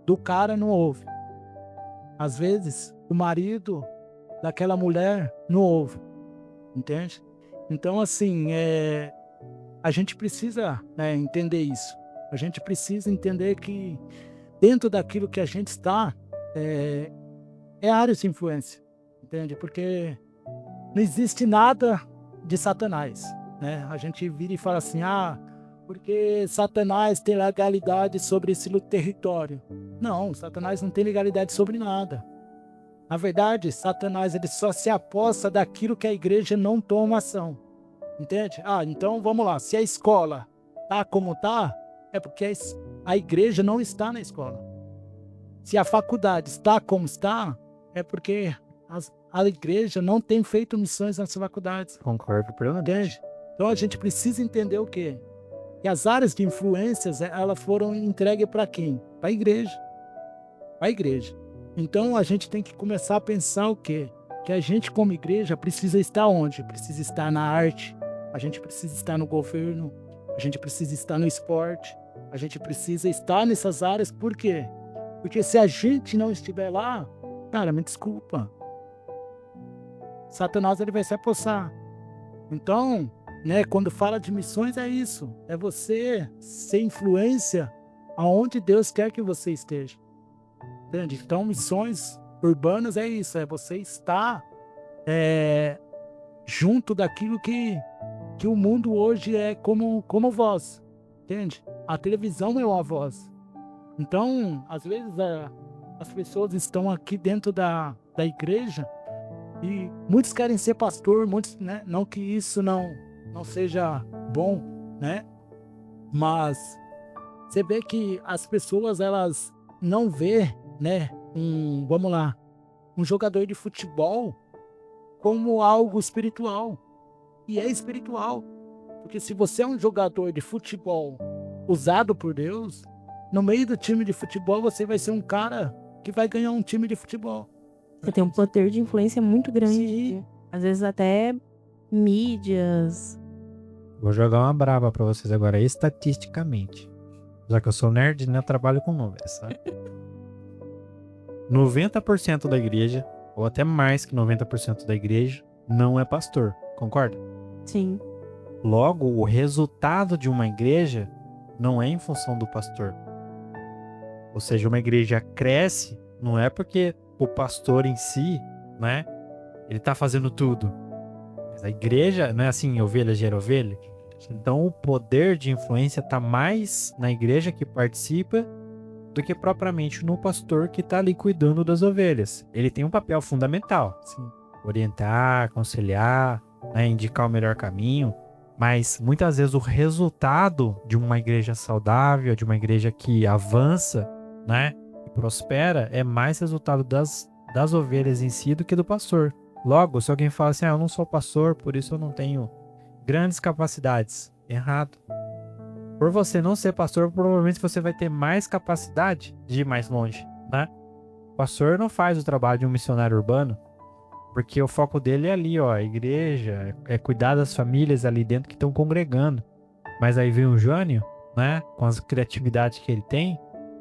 do cara não ouve. Às vezes o marido daquela mulher não ouve, entende? Então assim, a gente precisa, né, entender isso. A gente precisa entender que dentro daquilo que a gente está, é áreas de influência, entende? Porque não existe nada de Satanás, né? A gente vira e fala assim, porque Satanás tem legalidade sobre esse território. Não, Satanás não tem legalidade sobre nada. Na verdade, Satanás ele só se aposta daquilo que a igreja não toma ação, entende? Então vamos lá, se a escola tá como tá, é porque a igreja não está na escola. Se a faculdade está como está, é porque a igreja não tem feito missões nas faculdades. Concordo plenamente. Entende? Então a gente precisa entender o quê? Que as áreas de influências, elas foram entregues para quem? Para a igreja. Para a igreja. Então a gente tem que começar a pensar o quê? Que a gente como igreja precisa estar onde? Precisa estar na arte, a gente precisa estar no governo, a gente precisa estar no esporte, a gente precisa estar nessas áreas. Por quê? Porque se a gente não estiver lá, cara, me desculpa, Satanás ele vai se apossar. Então, né, quando fala de missões é isso, é você ser influência aonde Deus quer que você esteja. Entende? Então, missões urbanas é isso, é você estar junto daquilo que o mundo hoje é como voz, entende? A televisão é uma voz. Então, às vezes, as pessoas estão aqui dentro da igreja e muitos querem ser pastor, muitos, né? Não que isso não seja bom, né? Mas você vê que as pessoas, elas não vê, né? Vamos lá, um jogador de futebol como algo espiritual. E é espiritual. Porque se você é um jogador de futebol usado por Deus, no meio do time de futebol você vai ser um cara que vai ganhar um time de futebol. Você tem um poder de influência muito grande. Sim. Às vezes até mídias. Vou jogar uma braba pra vocês agora, estatisticamente. Já que eu sou nerd, né? Eu trabalho com números, sabe? 90% da igreja, ou até mais que 90% da igreja, não é pastor. Concorda? Sim. Logo, o resultado de uma igreja não é em função do pastor. Ou seja, uma igreja cresce não é porque o pastor em si, né? Ele tá fazendo tudo. Mas a igreja, não é assim, ovelha gera ovelha? Então o poder de influência tá mais na igreja que participa do que propriamente no pastor que tá ali cuidando das ovelhas. Ele tem um papel fundamental. Sim. Orientar, aconselhar, né, indicar o melhor caminho. Mas muitas vezes o resultado de uma igreja saudável, de uma igreja que avança, né, e prospera, é mais resultado das ovelhas em si do que do pastor. Logo, se alguém fala assim, eu não sou pastor, por isso eu não tenho grandes capacidades. Errado. Por você não ser pastor, provavelmente você vai ter mais capacidade de ir mais longe, né? O pastor não faz o trabalho de um missionário urbano, porque o foco dele é ali, ó, a igreja, é cuidar das famílias ali dentro que estão congregando. Mas aí vem o Jânio, né, com as criatividades que ele tem,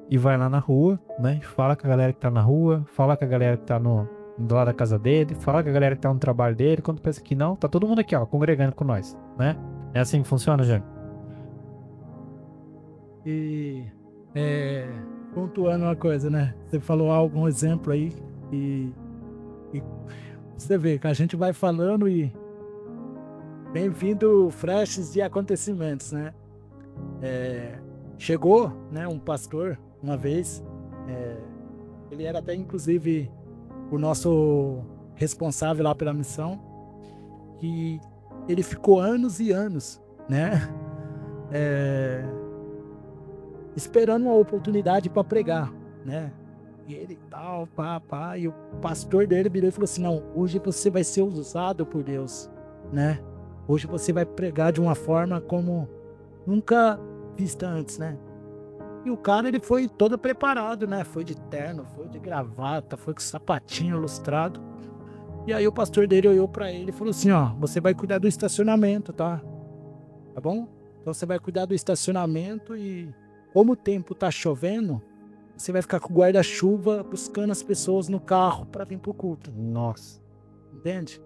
e vai lá na rua, né, fala com a galera que tá na rua, fala com a galera que tá do lado da casa dele, fala com a galera que tá no trabalho dele, quando pensa que não, tá todo mundo aqui, ó, congregando com nós, né? É assim que funciona, Jânio? E pontuando uma coisa, né? Você falou algum exemplo aí e você vê que a gente vai falando e vem vindo flashes de acontecimentos, né? Chegou, né, um pastor uma vez, ele era até inclusive o nosso responsável lá pela missão, e ele ficou anos e anos, né? Esperando uma oportunidade para pregar, né? E ele tal, e o pastor dele virou e falou assim, não, hoje você vai ser usado por Deus, né? Hoje você vai pregar de uma forma como nunca vista antes, né? E o cara, ele foi todo preparado, né? Foi de terno, foi de gravata, foi com sapatinho lustrado. E aí o pastor dele olhou para ele e falou assim, ó, você vai cuidar do estacionamento, tá? Tá bom? Então você vai cuidar do estacionamento e como o tempo tá chovendo, você vai ficar com o guarda-chuva buscando as pessoas no carro para vir pro culto. Nossa. Entende?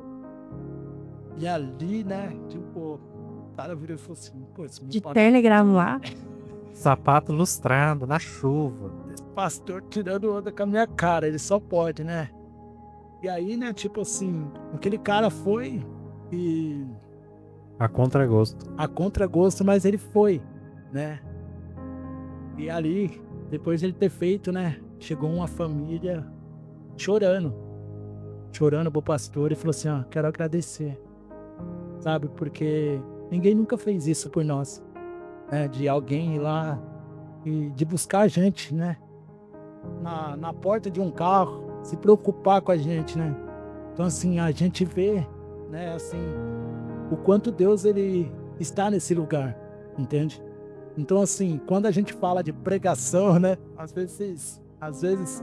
E ali, né, tipo, o cara virou e falou assim, pô, esse De terno e gravata. Sapato lustrado, na chuva. pastor tirando onda com a minha cara, ele só pode, né? E aí, né, tipo assim, aquele cara foi e A contragosto. a contragosto, mas ele foi, né? E ali, depois de ele ter feito, né, chegou uma família chorando pro pastor e falou assim, ó, quero agradecer, sabe? Porque ninguém nunca fez isso por nós, né? De alguém ir lá e de buscar a gente, né? Na porta de um carro, se preocupar com a gente, né? Então, assim, a gente vê, né, assim, o quanto Deus, ele está nesse lugar, entende? Então, assim, quando a gente fala de pregação, né, às vezes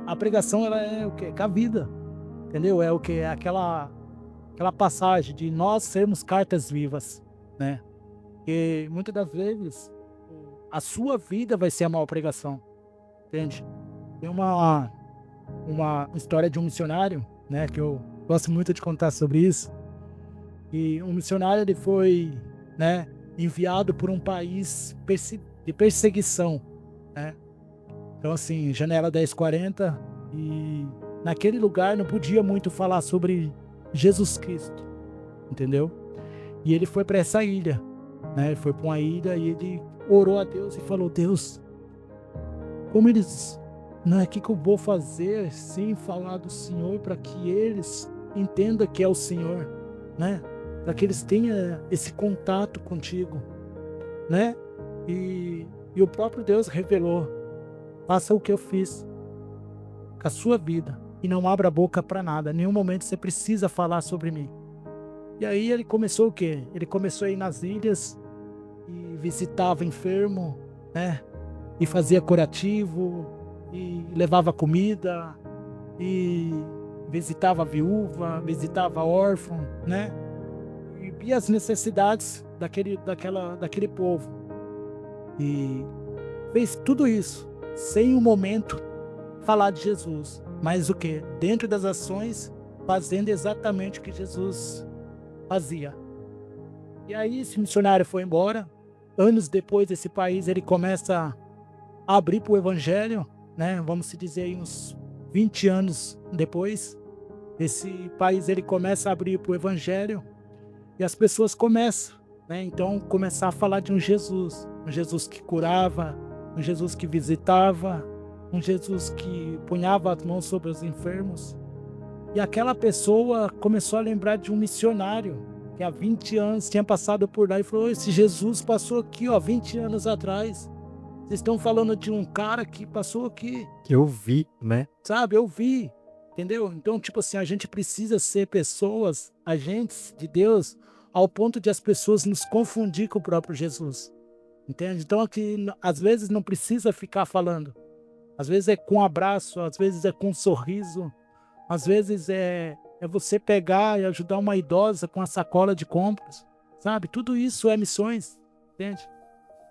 a pregação, ela é o quê? Com a vida, entendeu? É o quê? É aquela passagem de nós sermos cartas vivas, né? E muitas das vezes a sua vida vai ser a maior pregação, entende? Tem uma história de um missionário, né, que eu gosto muito de contar sobre isso. E um missionário, ele foi, né, enviado por um país de perseguição, né? Então, assim, janela 1040, e naquele lugar não podia muito falar sobre Jesus Cristo, entendeu? E ele foi para essa ilha, né? Ele foi para uma ilha e ele orou a Deus e falou, Deus, como eles, né, o que eu vou fazer sem falar do Senhor para que eles entendam que é o Senhor, né? Para que eles tenham esse contato contigo, né? E o próprio Deus revelou, faça o que eu fiz com a sua vida e não abra a boca para nada, em nenhum momento você precisa falar sobre mim. E aí ele começou o quê? Ele começou a ir nas ilhas e visitava enfermo, né? E fazia curativo, e levava comida, e visitava a viúva, visitava órfão, né? E via as necessidades daquele povo. E fez tudo isso, sem um momento falar de Jesus. Mas o quê? Dentro das ações, fazendo exatamente o que Jesus fazia. E aí esse missionário foi embora. Anos depois, esse país, ele começa a abrir para o evangelho, né? Vamos se dizer aí uns 20 anos depois, esse país, ele começa a abrir para o evangelho e as pessoas começam, né? Então, começar a falar de um Jesus que curava, um Jesus que visitava, um Jesus que punhava as mãos sobre os enfermos. E aquela pessoa começou a lembrar de um missionário que há 20 anos tinha passado por lá e falou: esse Jesus passou aqui, ó, 20 anos atrás. Vocês estão falando de um cara que passou aqui, Que eu vi, né? sabe? Eu vi, entendeu? Então, tipo assim, a gente precisa ser pessoas, agentes de Deus, ao ponto de as pessoas nos confundir com o próprio Jesus, entende? Então, aqui, às vezes não precisa ficar falando. Às vezes é com um abraço, às vezes é com um sorriso, às vezes é você pegar e ajudar uma idosa com a sacola de compras, sabe? Tudo isso é missões, entende?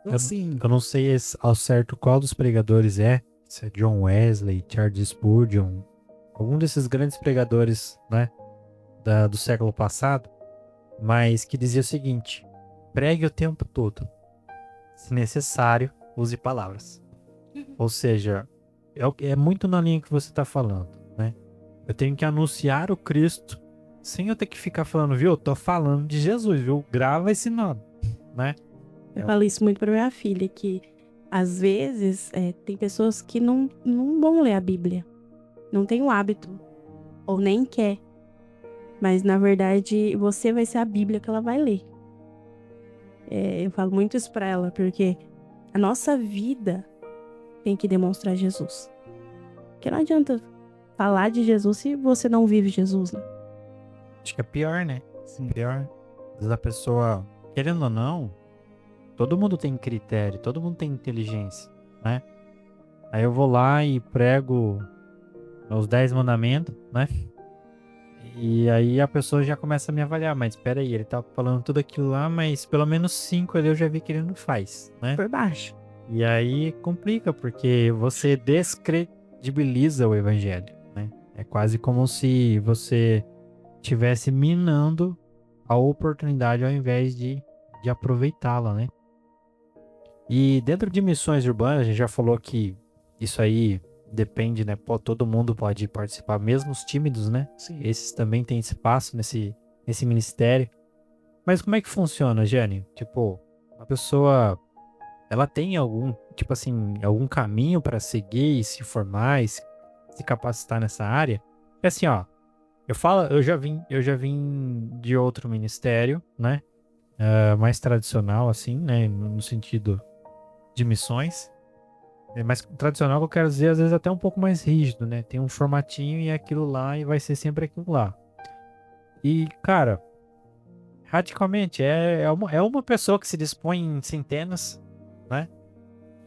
Então, assim, Eu não sei ao certo qual dos pregadores é. Se é John Wesley, Charles Spurgeon, algum desses grandes pregadores, né, do século passado, mas que dizia o seguinte: pregue o tempo todo. Se necessário, use palavras. Ou seja, é muito na linha que você está falando, né? Eu tenho que anunciar o Cristo sem eu ter que ficar falando, viu? Eu tô falando de Jesus, viu? Grava esse nome, né? Eu falo isso muito pra minha filha, que às vezes tem pessoas que não vão ler a Bíblia. Não tem o hábito. Ou nem quer. Mas na verdade você vai ser a Bíblia que ela vai ler. Eu falo muito isso pra ela, porque a nossa vida tem que demonstrar Jesus. Porque não adianta falar de Jesus se você não vive Jesus, né? Acho que é pior, né? sim, Pior. Às vezes a pessoa, querendo ou não, todo mundo tem critério, todo mundo tem inteligência, né? Aí eu vou lá e prego os 10 mandamentos, né? E aí a pessoa já começa a me avaliar, mas espera aí, ele tá falando tudo aquilo lá, mas pelo menos 5 ali eu já vi que ele não faz, né? Por baixo. E aí complica, porque você descredibiliza o evangelho, né? É quase como se você estivesse minando a oportunidade ao invés de aproveitá-la, né? E dentro de missões urbanas, a gente já falou que isso aí depende, né? Todo mundo pode participar, mesmo os tímidos, né? sim. Esses também têm espaço nesse ministério. Mas como é que funciona, Jane? Tipo, a pessoa, ela tem algum, tipo assim, algum caminho para seguir e se formar e se capacitar nessa área? É assim, ó, eu já vim de outro ministério, né? Mais tradicional, assim, né? No sentido de missões. É mais tradicional que eu quero dizer, às vezes até um pouco mais rígido, né? Tem um formatinho e é aquilo lá e vai ser sempre aquilo lá. E, cara, radicalmente, é uma pessoa que se dispõe em centenas, né?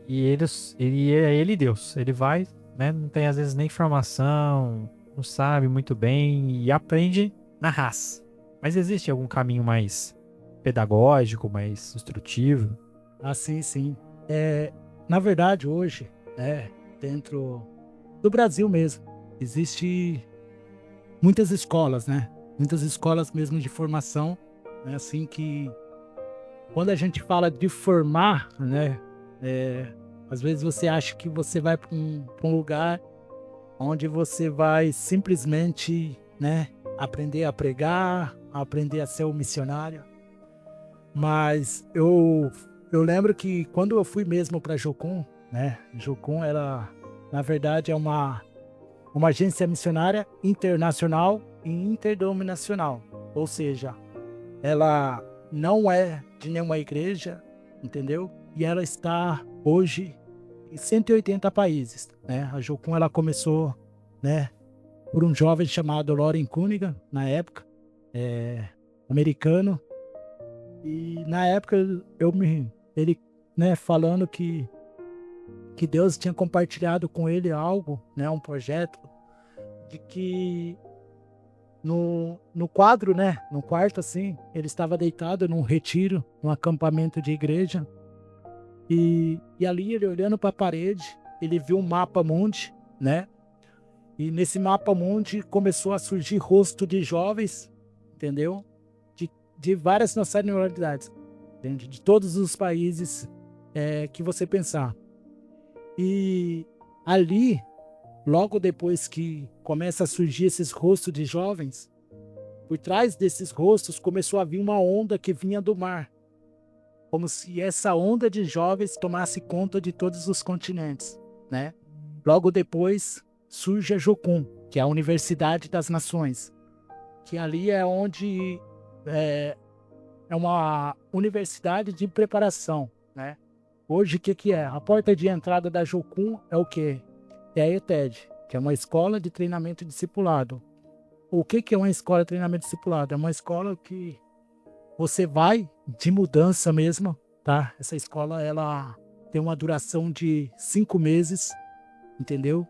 E ele Deus. Ele vai, né? Não tem às vezes nem formação, não sabe muito bem e aprende na raça. Mas existe algum caminho mais pedagógico, mais instrutivo? Assim, sim. Na verdade, hoje, né, dentro do Brasil mesmo, existe muitas escolas, né? Muitas escolas mesmo de formação, né? Assim que quando a gente fala de formar, né? Às vezes você acha que você vai para um lugar onde você vai simplesmente, né? Aprender a pregar, aprender a ser um missionário. Mas eu lembro que quando eu fui mesmo para Jocum, né? Jocum na verdade, é uma agência missionária internacional e interdenominacional. Ou seja, ela não é de nenhuma igreja, entendeu? E ela está hoje em 180 países, né? A Jocum, ela começou, né? Por um jovem chamado Loren Cunningham, na época, americano. E na época ele, né, falando que Deus tinha compartilhado com ele algo, né, um projeto de que no quadro, né, no quarto assim, ele estava deitado num retiro, num acampamento de igreja. E ali ele olhando para a parede, ele viu um mapa mundi, né? E nesse mapa mundi começou a surgir rosto de jovens, entendeu? De várias nacionalidades, entende? De todos os países que você pensar. E ali, logo depois que começa a surgir esses rostos de jovens, por trás desses rostos começou a vir uma onda que vinha do mar, como se essa onda de jovens tomasse conta de todos os continentes, né? Logo depois surge a Jocum, que é a Universidade das Nações, que ali é onde é uma universidade de preparação, né? Hoje, o que que é? A porta de entrada da Jocum é o quê? É a ETED, que é uma escola de treinamento discipulado. O que que é uma escola de treinamento discipulado? É uma escola que você vai de mudança mesmo, tá? Essa escola, ela tem uma duração de 5 meses, entendeu?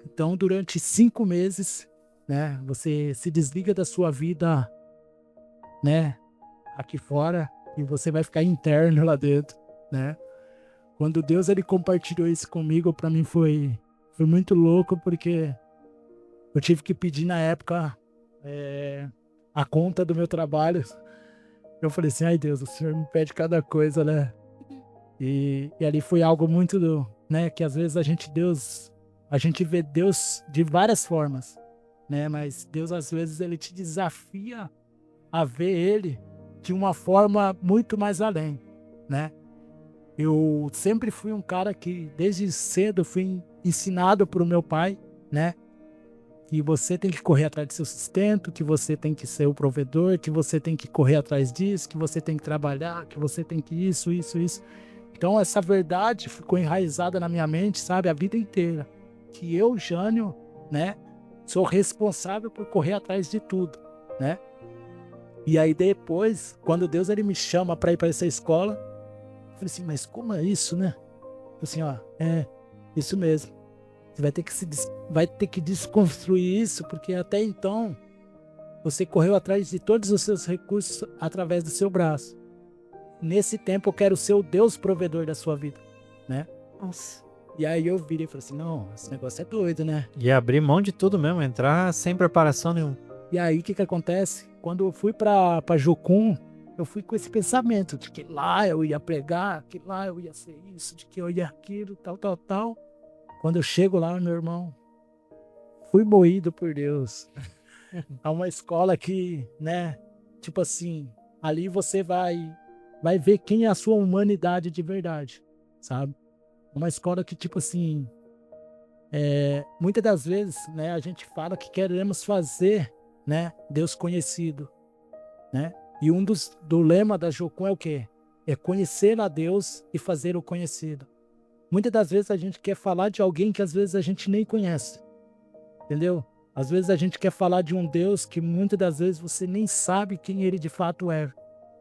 Então, durante 5 meses, né, você se desliga da sua vida, né, aqui fora, e você vai ficar interno lá dentro, né? Quando Deus ele compartilhou isso comigo, para mim foi muito louco, porque eu tive que pedir na época a conta do meu trabalho. Eu falei assim, ai Deus, o Senhor me pede cada coisa, né? E ali foi algo muito, né, que às vezes a gente vê Deus de várias formas, né? Mas Deus às vezes ele te desafia a ver ele de uma forma muito mais além, né? Eu sempre fui um cara que desde cedo fui ensinado por meu pai, né? Que você tem que correr atrás do seu sustento, que você tem que ser o provedor, que você tem que correr atrás disso, que você tem que trabalhar, que você tem que isso. Então essa verdade ficou enraizada na minha mente, sabe, a vida inteira. Que eu, Jânio, né, sou responsável por correr atrás de tudo, né? E aí depois, quando Deus ele me chama para ir para essa escola, eu falei assim, mas como é isso, né? Eu falei assim, ó, é isso mesmo. Você vai ter que desconstruir isso, porque até então você correu atrás de todos os seus recursos através do seu braço. Nesse tempo eu quero ser o Deus provedor da sua vida, né? Nossa. E aí eu virei e falei assim, não, esse negócio é doido, né? E abrir mão de tudo mesmo, entrar sem preparação nenhuma. E aí o que acontece? Quando eu fui pra Jocum, eu fui com esse pensamento de que lá eu ia pregar, que lá eu ia ser isso, de que eu ia aquilo, tal. Quando eu chego lá, meu irmão, fui moído por Deus. É uma escola que, né, tipo assim, ali você vai ver quem é a sua humanidade de verdade, sabe? Uma escola que, tipo assim, muitas das vezes, né, a gente fala que queremos fazer, né, Deus conhecido, né? E do lema da Jocum é o quê? É conhecer a Deus e fazer o conhecido. Muitas das vezes a gente quer falar de alguém que às vezes a gente nem conhece, entendeu? Às vezes a gente quer falar de um Deus que muitas das vezes você nem sabe quem ele de fato é.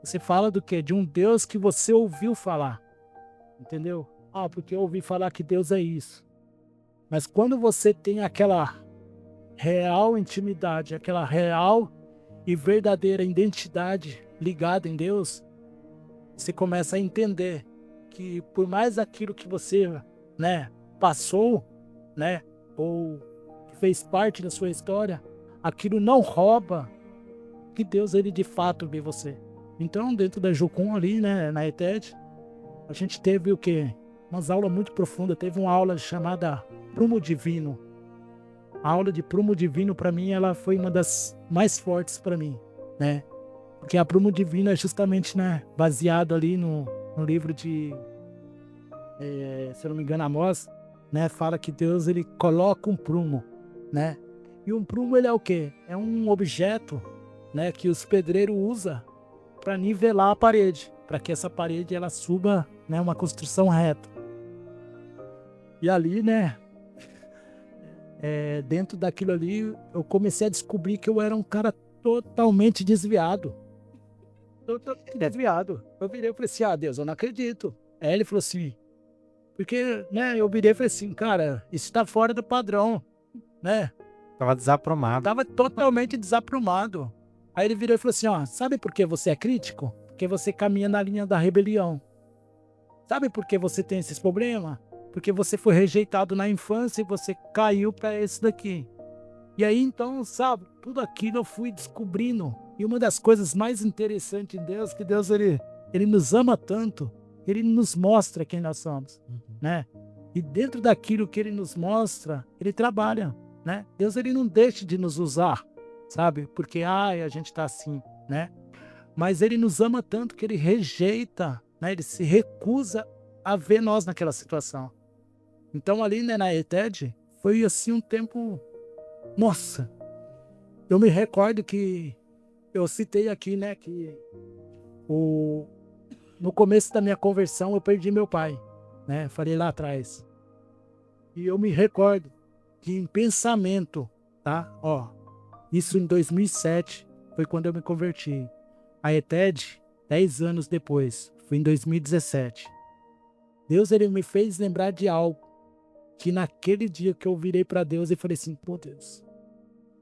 Você fala do quê? De um Deus que você ouviu falar, entendeu? Ah, porque eu ouvi falar que Deus é isso. Mas quando você tem aquela real intimidade, aquela real e verdadeira identidade ligada em Deus, você começa a entender que por mais aquilo que você, né, passou, né, ou que fez parte da sua história, aquilo não rouba que Deus ele de fato vê você. Então, dentro da Jocum ali, né, na ETED, a gente teve o quê? Umas aulas muito profundas. Teve uma aula chamada Prumo Divino. A aula de Prumo Divino, para mim, ela foi uma das mais fortes para mim, né? Porque a Prumo Divino é justamente, né, baseado ali no livro de, se eu não me engano, Amós, né? Fala que Deus, ele coloca um prumo, né? E um prumo, ele é o quê? É um objeto, né, que os pedreiros usam para nivelar a parede, para que essa parede ela suba, né, uma construção reta. E ali, né, dentro daquilo ali, eu comecei a descobrir que eu era um cara totalmente desviado. Totalmente desviado. Eu virei e falei assim, ah, Deus, eu não acredito. Aí ele falou assim, porque, né, eu virei e falei assim, cara, isso tá fora do padrão, né? Tava desaprumado. Tava totalmente desaprumado. Aí ele virou e falou assim, ó, sabe por que você é crítico? Porque você caminha na linha da rebelião. Sabe por que você tem esses problemas? Porque você foi rejeitado na infância e você caiu para esse daqui. E aí então, sabe, tudo aquilo eu fui descobrindo. E uma das coisas mais interessantes em Deus, que Deus ele nos ama tanto, ele nos mostra quem nós somos, né? E dentro daquilo que ele nos mostra, ele trabalha, né? Deus ele não deixa de nos usar, sabe? Porque a gente tá assim, né? Mas ele nos ama tanto que ele rejeita, né? Ele se recusa a ver nós naquela situação. Então ali, né, na ETED, foi assim um tempo... Nossa! Eu me recordo que eu citei aqui, né, que no começo da minha conversão eu perdi meu pai, né? Falei lá atrás. E eu me recordo que em pensamento, tá? Ó, isso em 2007 foi quando eu me converti. A ETED, 10 anos depois, foi em 2017. Deus, ele me fez lembrar de algo que naquele dia que eu virei para Deus e falei assim, pô Deus,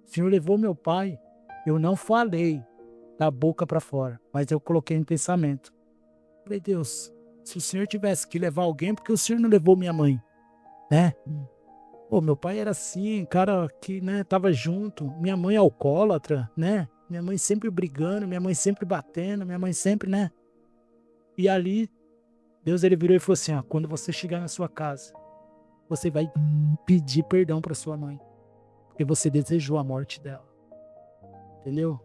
o Senhor levou meu pai, eu não falei da boca para fora, mas eu coloquei em pensamento. Falei, Deus, se o Senhor tivesse que levar alguém, porque o Senhor não levou minha mãe, né? Pô, meu pai era assim, cara que, né, tava junto, minha mãe alcoólatra, né? Minha mãe sempre brigando, minha mãe sempre batendo, minha mãe sempre, né? E ali, Deus, ele virou e falou assim, ó, quando você chegar na sua casa, você vai pedir perdão para sua mãe, porque você desejou a morte dela, entendeu?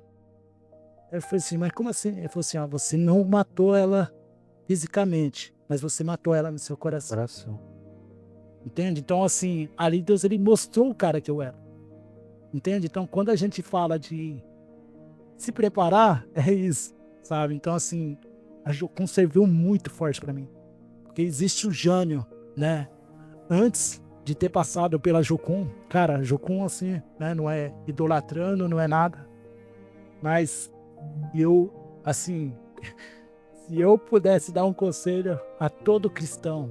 Eu falei assim, mas como assim? Ele falou assim, ó, você não matou ela fisicamente, mas você matou ela no seu coração. Entende? Então, assim, ali Deus, ele mostrou o cara que eu era. Entende? Então, quando a gente fala de se preparar, é isso, sabe? Então, assim, a Jocum serviu muito forte pra mim. Porque existe o Jânio, né? Antes de ter passado pela Jocum, cara, Jocum, assim, né? Não é idolatrando, não é nada. Mas eu, assim, se eu pudesse dar um conselho a todo cristão,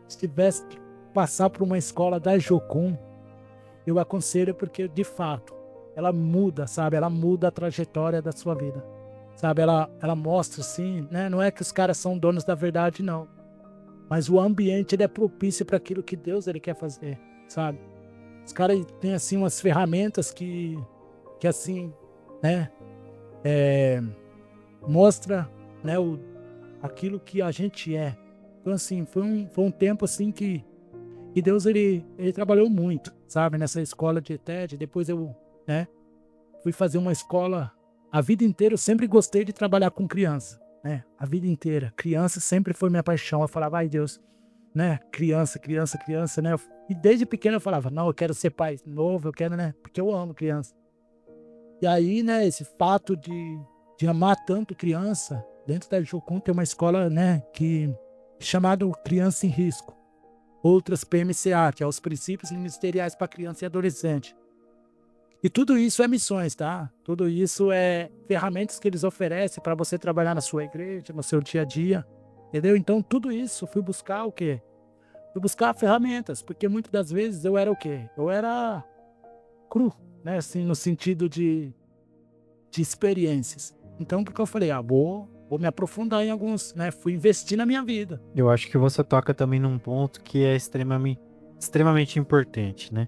se tivesse que passar por uma escola da Jocum, eu aconselho porque, de fato, ela muda, sabe? Ela muda a trajetória da sua vida, sabe? Ela mostra, assim, né? Não é que os caras são donos da verdade, não. Mas o ambiente, ele é propício para aquilo que Deus, ele quer fazer, sabe? Os caras têm, assim, umas ferramentas que assim, né? Mostra, né? Aquilo que a gente é. Então, assim, foi um tempo, assim, que Deus, ele trabalhou muito, sabe? Nessa escola de ETED. Depois eu, né? Fui fazer uma escola. A vida inteira eu sempre gostei de trabalhar com criança, né? A vida inteira. Criança sempre foi minha paixão. Eu falava, ai Deus, né? Criança, né? E desde pequeno eu falava, não, eu quero ser pai novo, eu quero, né? Porque eu amo criança. E aí, né? Esse fato de amar tanto criança, dentro da Jocum tem uma escola, né? Chamado Criança em Risco. Outras PMCA, que é os Princípios Ministeriais para Criança e Adolescente. E tudo isso é missões, tá? Tudo isso é ferramentas que eles oferecem para você trabalhar na sua igreja, no seu dia a dia, entendeu? Então, tudo isso, fui buscar o quê? Fui buscar ferramentas, porque muitas das vezes eu era o quê? Eu era cru, né? Assim, no sentido de experiências. Então, porque eu falei, vou me aprofundar em alguns, né? Fui investir na minha vida. Eu acho que você toca também num ponto que é extremamente importante, né?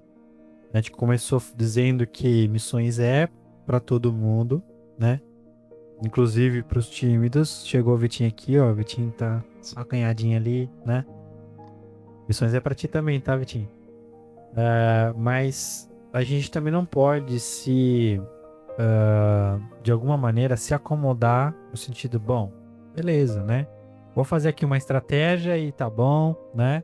A gente começou dizendo que missões é para todo mundo, né? Inclusive para os tímidos. Chegou o Vitinho aqui, ó. O Vitinho tá só acanhadinho ali, né? Missões é para ti também, tá, Vitinho? Mas a gente também não pode de alguma maneira se acomodar no sentido, bom, beleza, né? Vou fazer aqui uma estratégia e tá bom, né?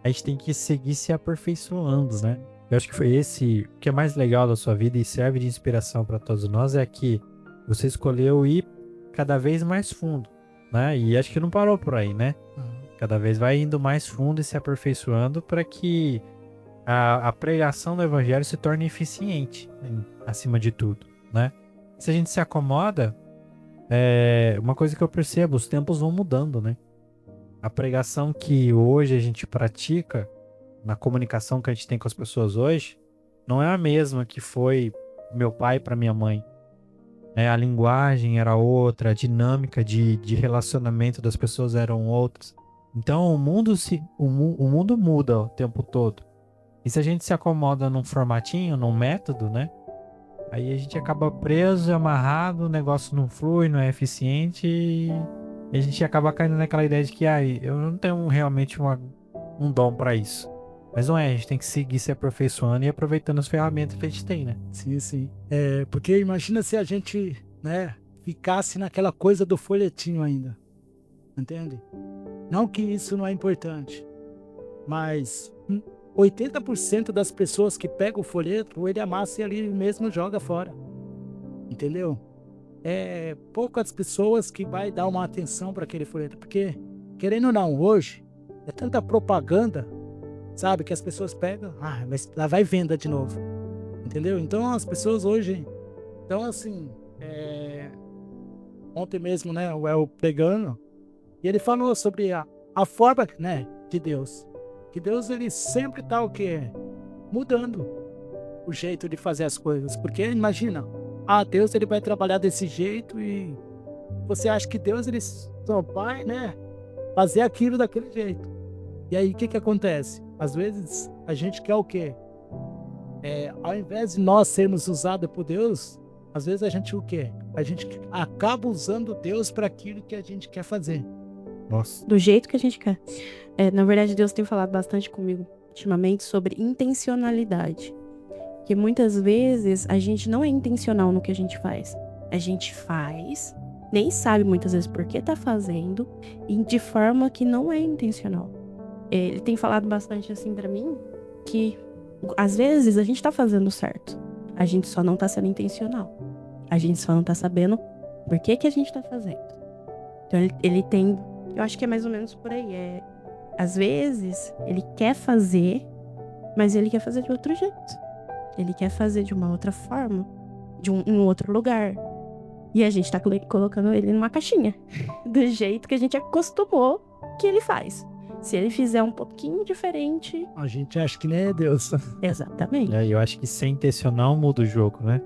A gente tem que seguir se aperfeiçoando, né? Eu acho que foi esse o que é mais legal da sua vida e serve de inspiração para todos nós, é que você escolheu ir cada vez mais fundo, né? E acho que não parou por aí, né? Cada vez vai indo mais fundo e se aperfeiçoando para que a pregação do evangelho se torne eficiente, acima de tudo, né? Se a gente se acomoda, uma coisa que eu percebo, os tempos vão mudando, né? A pregação que hoje a gente pratica, na comunicação que a gente tem com as pessoas hoje, não é a mesma que foi meu pai para minha mãe. A linguagem era outra, a dinâmica de relacionamento das pessoas eram outras. Então o mundo muda o tempo todo. E se a gente se acomoda num formatinho, num método, né? Aí a gente acaba preso, amarrado, o negócio não flui, não é eficiente e a gente acaba caindo naquela ideia de que eu não tenho realmente um dom para isso. Mas não é, a gente tem que seguir se aperfeiçoando e aproveitando as ferramentas que a gente tem, né? Sim, sim. Porque imagina se a gente, né, ficasse naquela coisa do folhetinho ainda. Entende? Não que isso não é importante, mas 80% das pessoas que pegam o folheto, ele amassa e ali mesmo joga fora. Entendeu? poucas pessoas que vai dar uma atenção para aquele folheto, porque, querendo ou não, hoje é tanta propaganda, sabe, que as pessoas pegam, mas lá vai venda de novo, entendeu? Então as pessoas hoje, então assim, ontem mesmo, né, o El pregando, e ele falou sobre a forma, né, de Deus, que Deus ele sempre tá o quê? Mudando o jeito de fazer as coisas, porque imagina, Deus ele vai trabalhar desse jeito e você acha que Deus ele só vai, né, fazer aquilo daquele jeito. E aí o que acontece? Às vezes a gente quer o quê? Ao invés de nós sermos usados por Deus, às vezes a gente o quê? A gente acaba usando Deus para aquilo que a gente quer fazer. Nossa. Do jeito que a gente quer. Na verdade, Deus tem falado bastante comigo ultimamente sobre intencionalidade. Que muitas vezes a gente não é intencional no que a gente faz. A gente faz, nem sabe muitas vezes por que tá fazendo, e de forma que não é intencional. Ele tem falado bastante assim pra mim, que às vezes a gente tá fazendo certo. A gente só não tá sendo intencional. A gente só não tá sabendo por que a gente tá fazendo. Então ele tem, eu acho que é mais ou menos por aí. Às vezes ele quer fazer, mas ele quer fazer de outro jeito. Ele quer fazer de uma outra forma, em um outro lugar. E a gente tá colocando ele numa caixinha. Do jeito que a gente acostumou que ele faz. Se ele fizer um pouquinho diferente... A gente acha que nem é Deus. Exatamente. Eu acho que ser intencional muda o jogo, né?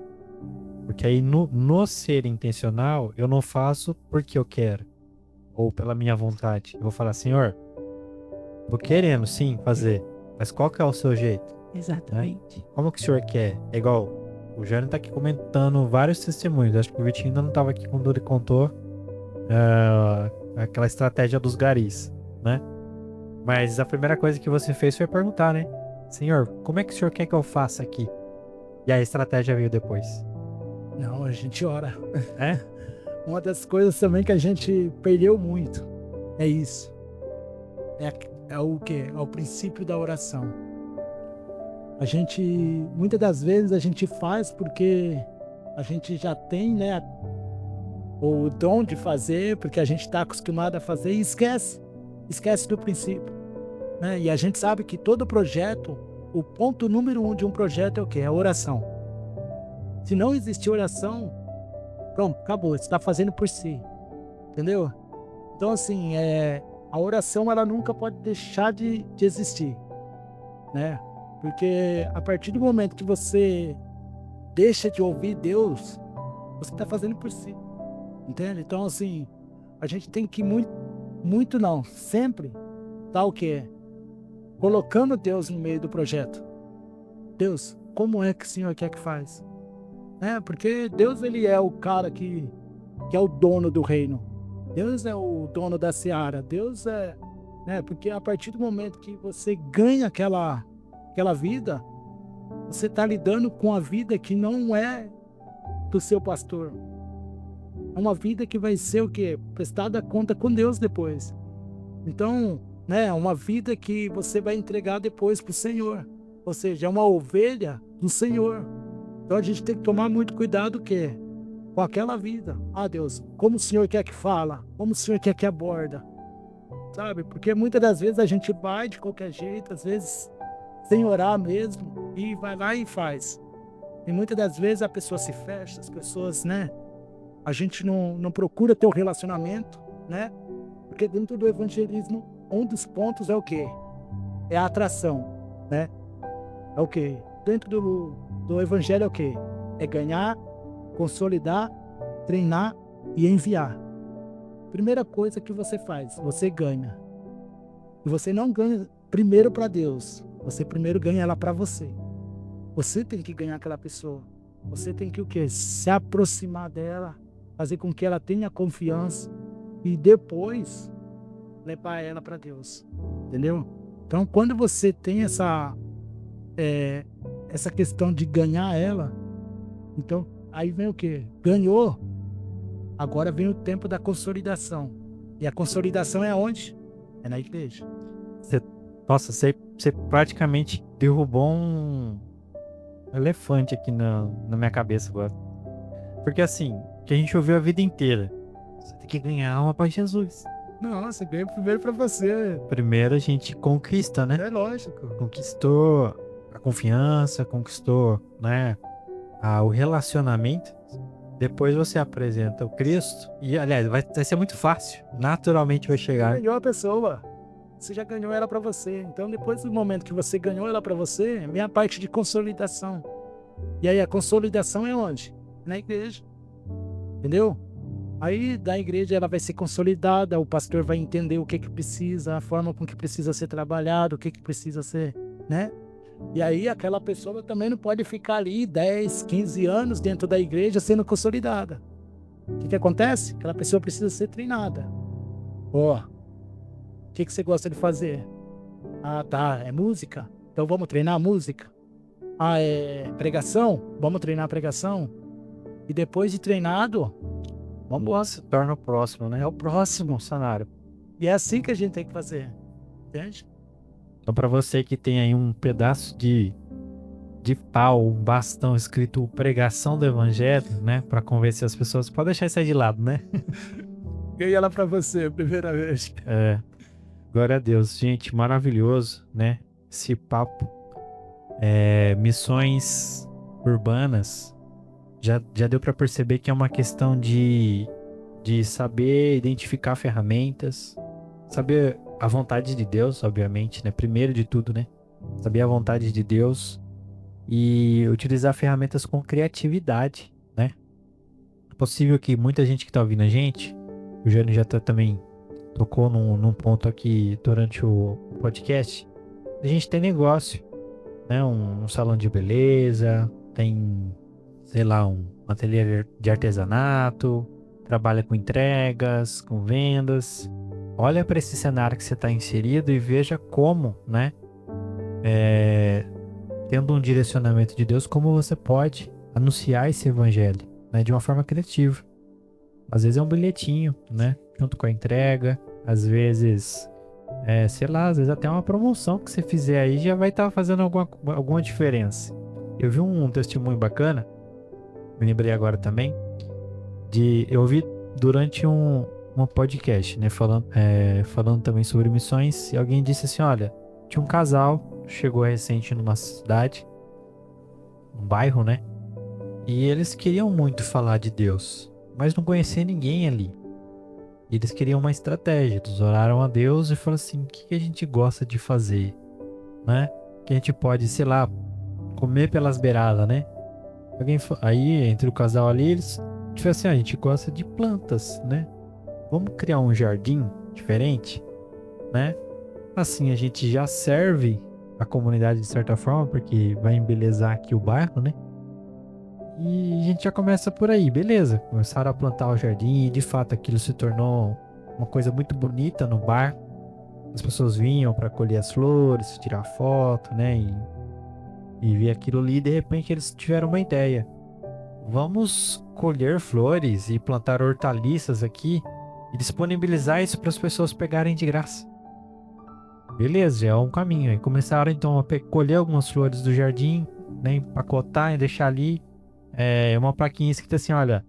Porque aí no ser intencional, eu não faço porque eu quero. Ou pela minha vontade. Eu vou falar, Senhor, tô querendo sim fazer. Mas qual que é o seu jeito? Exatamente. Como que o senhor quer? É igual, o Jânio tá aqui comentando vários testemunhos. Acho que o Vitinho ainda não tava aqui quando ele contou aquela estratégia dos garis, né? Mas a primeira coisa que você fez foi perguntar, né? Senhor, como é que o senhor quer que eu faça aqui? E a estratégia veio depois. Não, a gente ora. É? Uma das coisas também que a gente perdeu muito é isso. É o quê? É o princípio da oração. A gente, muitas das vezes, a gente faz porque a gente já tem, né, o dom de fazer, porque a gente está acostumado a fazer e esquece do princípio, né? E a gente sabe que todo projeto, o ponto número 1 de um projeto é o quê? É a oração. Se não existir oração, pronto, acabou, você está fazendo por si, entendeu? Então, assim, a oração, ela nunca pode deixar de existir, né? Porque a partir do momento que você deixa de ouvir Deus, você está fazendo por si, entende? Então, assim, a gente tem que muito não, sempre tá o quê? Colocando Deus no meio do projeto. Deus, como é que o Senhor quer que faz? Porque Deus, ele é o cara que é o dono do reino. Deus é o dono da seara. Deus é, né? Porque a partir do momento que você ganha aquela vida, você está lidando com a vida que não é do seu pastor. É uma vida que vai ser o quê? Prestada conta com Deus depois. Então, né? Uma vida que você vai entregar depois para o Senhor. Ou seja, é uma ovelha do Senhor. Então a gente tem que tomar muito cuidado com aquela vida. Deus, como o Senhor quer que fala? Como o Senhor quer que aborda? Sabe? Porque muitas das vezes a gente vai de qualquer jeito, às vezes sem orar mesmo, e vai lá e faz. E muitas das vezes a pessoa se fecha, as pessoas, né? A gente não procura ter um relacionamento, né? Porque dentro do evangelismo, um dos pontos é o quê? É a atração, né? É o quê? Dentro do evangelho é o quê? É ganhar, consolidar, treinar e enviar. Primeira coisa que você faz, você ganha. E você não ganha primeiro para Deus. Você primeiro ganha ela para você. Você tem que ganhar aquela pessoa. Você tem que o quê? Se aproximar dela, fazer com que ela tenha confiança e depois levar ela para Deus. Entendeu? Então, quando você tem essa questão de ganhar ela, então aí vem o quê? Ganhou. Agora vem o tempo da consolidação. E a consolidação é onde? É na igreja. Você praticamente derrubou um elefante aqui na minha cabeça agora. Porque assim, que a gente ouviu a vida inteira. Você tem que ganhar alma para Jesus. Não, você ganha primeiro pra você. Primeiro a gente conquista, né? É lógico. Conquistou a confiança, conquistou, né, o relacionamento. Depois você apresenta o Cristo e, aliás, vai ser muito fácil. Naturalmente vai Você chegar. ganhou a pessoa. Você já ganhou ela pra você. Então, depois do momento que você ganhou ela pra você, vem a parte de consolidação. E aí, a consolidação é onde? Na igreja. Entendeu? Aí, da igreja, ela vai ser consolidada, o pastor vai entender o que precisa, a forma com que precisa ser trabalhado, o que precisa ser, né? E aí, aquela pessoa também não pode ficar ali 10, 15 anos dentro da igreja sendo consolidada. O que acontece? Aquela pessoa precisa ser treinada. Ó, o que você gosta de fazer? Ah, tá, é música? Então vamos treinar a música. Ah, é pregação? Vamos treinar a pregação. E depois de treinado, vamos Se torna o próximo, né? É o próximo cenário. E é assim que a gente tem que fazer. Entende? Então, para você que tem aí um pedaço de pau, um bastão escrito pregação do evangelho, né? Para convencer as pessoas, pode deixar isso aí de lado, né? Ganhei ela pra você, primeira vez. É. Glória a Deus. Gente, maravilhoso, né? Esse papo. Missões urbanas. Já deu para perceber que é uma questão de saber identificar ferramentas, saber a vontade de Deus, obviamente, né? Primeiro de tudo, né? Saber a vontade de Deus e utilizar ferramentas com criatividade, né? É possível que muita gente que tá ouvindo a gente, o Jânio já também tocou num ponto aqui durante o podcast, a gente tem negócio, né? Um salão de beleza, tem, sei lá, um ateliê de artesanato, trabalha com entregas, com vendas. Olha para esse cenário que você está inserido e veja como, né? Tendo um direcionamento de Deus, como você pode anunciar esse evangelho, né? De uma forma criativa. Às vezes é um bilhetinho, né? Junto com a entrega. Às vezes, sei lá, às vezes até uma promoção que você fizer aí já vai estar fazendo alguma diferença. Eu vi um testemunho bacana, me lembrei agora também, eu ouvi durante um podcast, né, falando também sobre missões, e alguém disse assim, olha, tinha um casal, chegou recente numa cidade, um bairro, né, e eles queriam muito falar de Deus, mas não conheciam ninguém ali. E eles queriam uma estratégia, eles oraram a Deus e falaram assim, o que a gente gosta de fazer, né, que a gente pode, sei lá, comer pelas beiradas, né. Aí, entre o casal ali, eles disseram assim, a gente gosta de plantas, né? Vamos criar um jardim diferente, né? Assim a gente já serve a comunidade de certa forma, porque vai embelezar aqui o bairro, né? E a gente já começa por aí, beleza. Começaram a plantar o jardim e de fato aquilo se tornou uma coisa muito bonita no bar. As pessoas vinham para colher as flores, tirar foto, né? E ver aquilo ali, e de repente eles tiveram uma ideia. Vamos colher flores e plantar hortaliças aqui e disponibilizar isso para as pessoas pegarem de graça. Beleza, já é um caminho. E começaram então a colher algumas flores do jardim, né, empacotar e deixar ali uma plaquinha escrita assim, olha,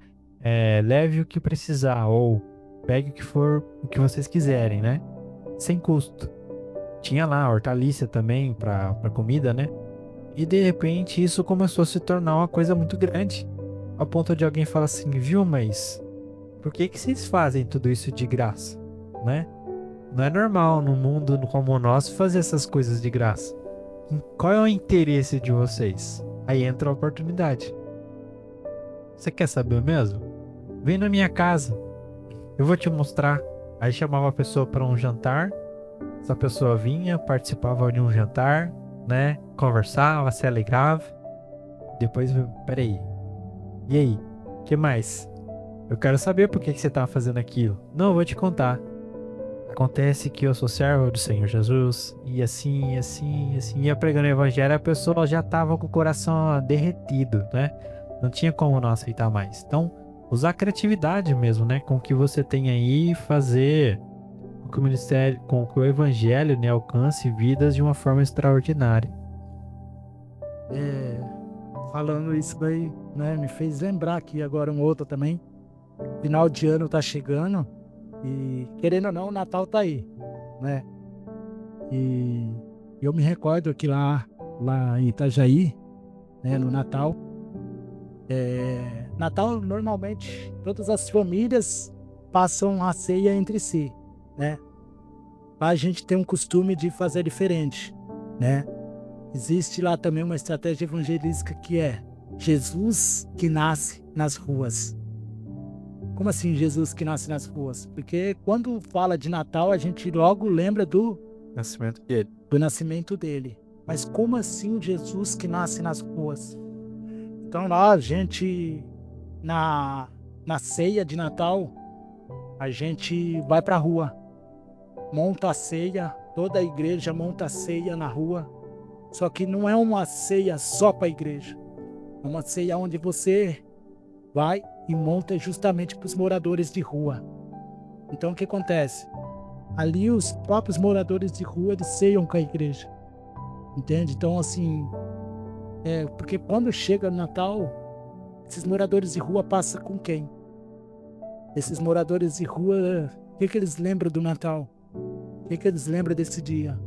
leve o que precisar ou pegue o que for o que vocês quiserem, né? Sem custo. Tinha lá hortaliça também para comida, né? E de repente isso começou a se tornar uma coisa muito grande. A ponto de alguém falar assim, viu, mas por que vocês fazem tudo isso de graça, né? Não é normal no mundo como o nosso fazer essas coisas de graça. Qual é o interesse de vocês? Aí entra a oportunidade. Você quer saber mesmo? Vem na minha casa. Eu vou te mostrar. Aí chamava a pessoa para um jantar. Essa pessoa vinha, participava de um jantar, né? Conversava, se alegrava. Depois, peraí. E aí? O que mais? Eu quero saber por que você estava fazendo aquilo. Não, eu vou te contar. Acontece que eu sou servo do Senhor Jesus. E assim, ia pregando o evangelho, a pessoa já estava com o coração derretido, né? Não tinha como não aceitar mais. Então, usar a criatividade mesmo, né? Com o que você tem aí, fazer com que o ministério, com que o evangelho, né, alcance vidas de uma forma extraordinária. Falando isso daí, né, me fez lembrar aqui agora um outro também. Final de ano tá chegando e, querendo ou não, o Natal tá aí, né? E eu me recordo que lá em Itajaí, né, no Natal, Natal normalmente todas as famílias passam a ceia entre si, né? Lá a gente tem um costume de fazer diferente, né? Existe lá também uma estratégia evangelística que é Jesus que nasce nas ruas. Como assim Jesus que nasce nas ruas? Porque quando fala de Natal, a gente logo lembra do Nascimento dele. nascimento dele. Mas como assim Jesus que nasce nas ruas? Então lá a gente, na ceia de Natal, a gente vai pra rua, monta a ceia, toda a igreja monta a ceia na rua. Só que não é uma ceia só para a igreja. É uma ceia onde você vai e monta justamente para os moradores de rua. Então o que acontece? Ali os próprios moradores de rua eles ceiam com a igreja. Entende? Então assim, porque quando chega o Natal, esses moradores de rua passam com quem? Esses moradores de rua, o que eles lembram do Natal? O que eles lembram desse dia?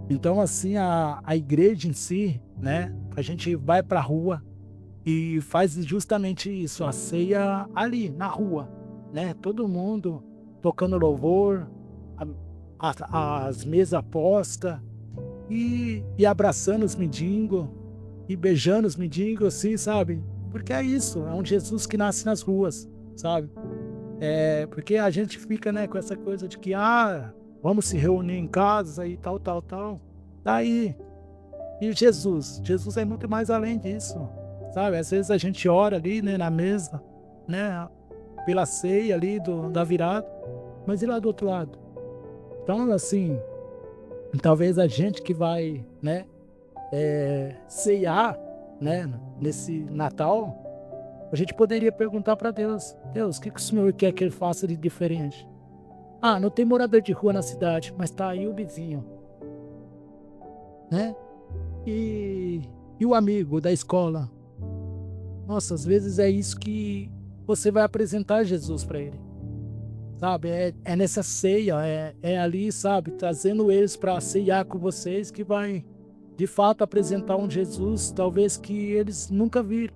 Então, assim, a igreja em si, né? A gente vai pra rua e faz justamente isso, a ceia ali, na rua, né? Todo mundo tocando louvor, as mesas postas e abraçando os mendigos e beijando os mendigos, assim, sabe? Porque é isso, é um Jesus que nasce nas ruas, sabe? Porque a gente fica, né, com essa coisa de que, vamos se reunir em casa e tal. Daí, e Jesus é muito mais além disso, sabe? Às vezes a gente ora ali, né, na mesa, né, pela ceia ali da virada, mas e lá do outro lado? Então, assim, talvez a gente que vai, né, ceiar, né, nesse Natal, a gente poderia perguntar para Deus, o que o Senhor quer que ele faça de diferente? Não tem morador de rua na cidade, mas tá aí o vizinho, né? E o amigo da escola. Nossa, às vezes é isso que você vai apresentar Jesus para ele, sabe? É nessa ceia, é ali, sabe? Trazendo eles para ceiar com vocês que vai, de fato, apresentar um Jesus, talvez que eles nunca viram.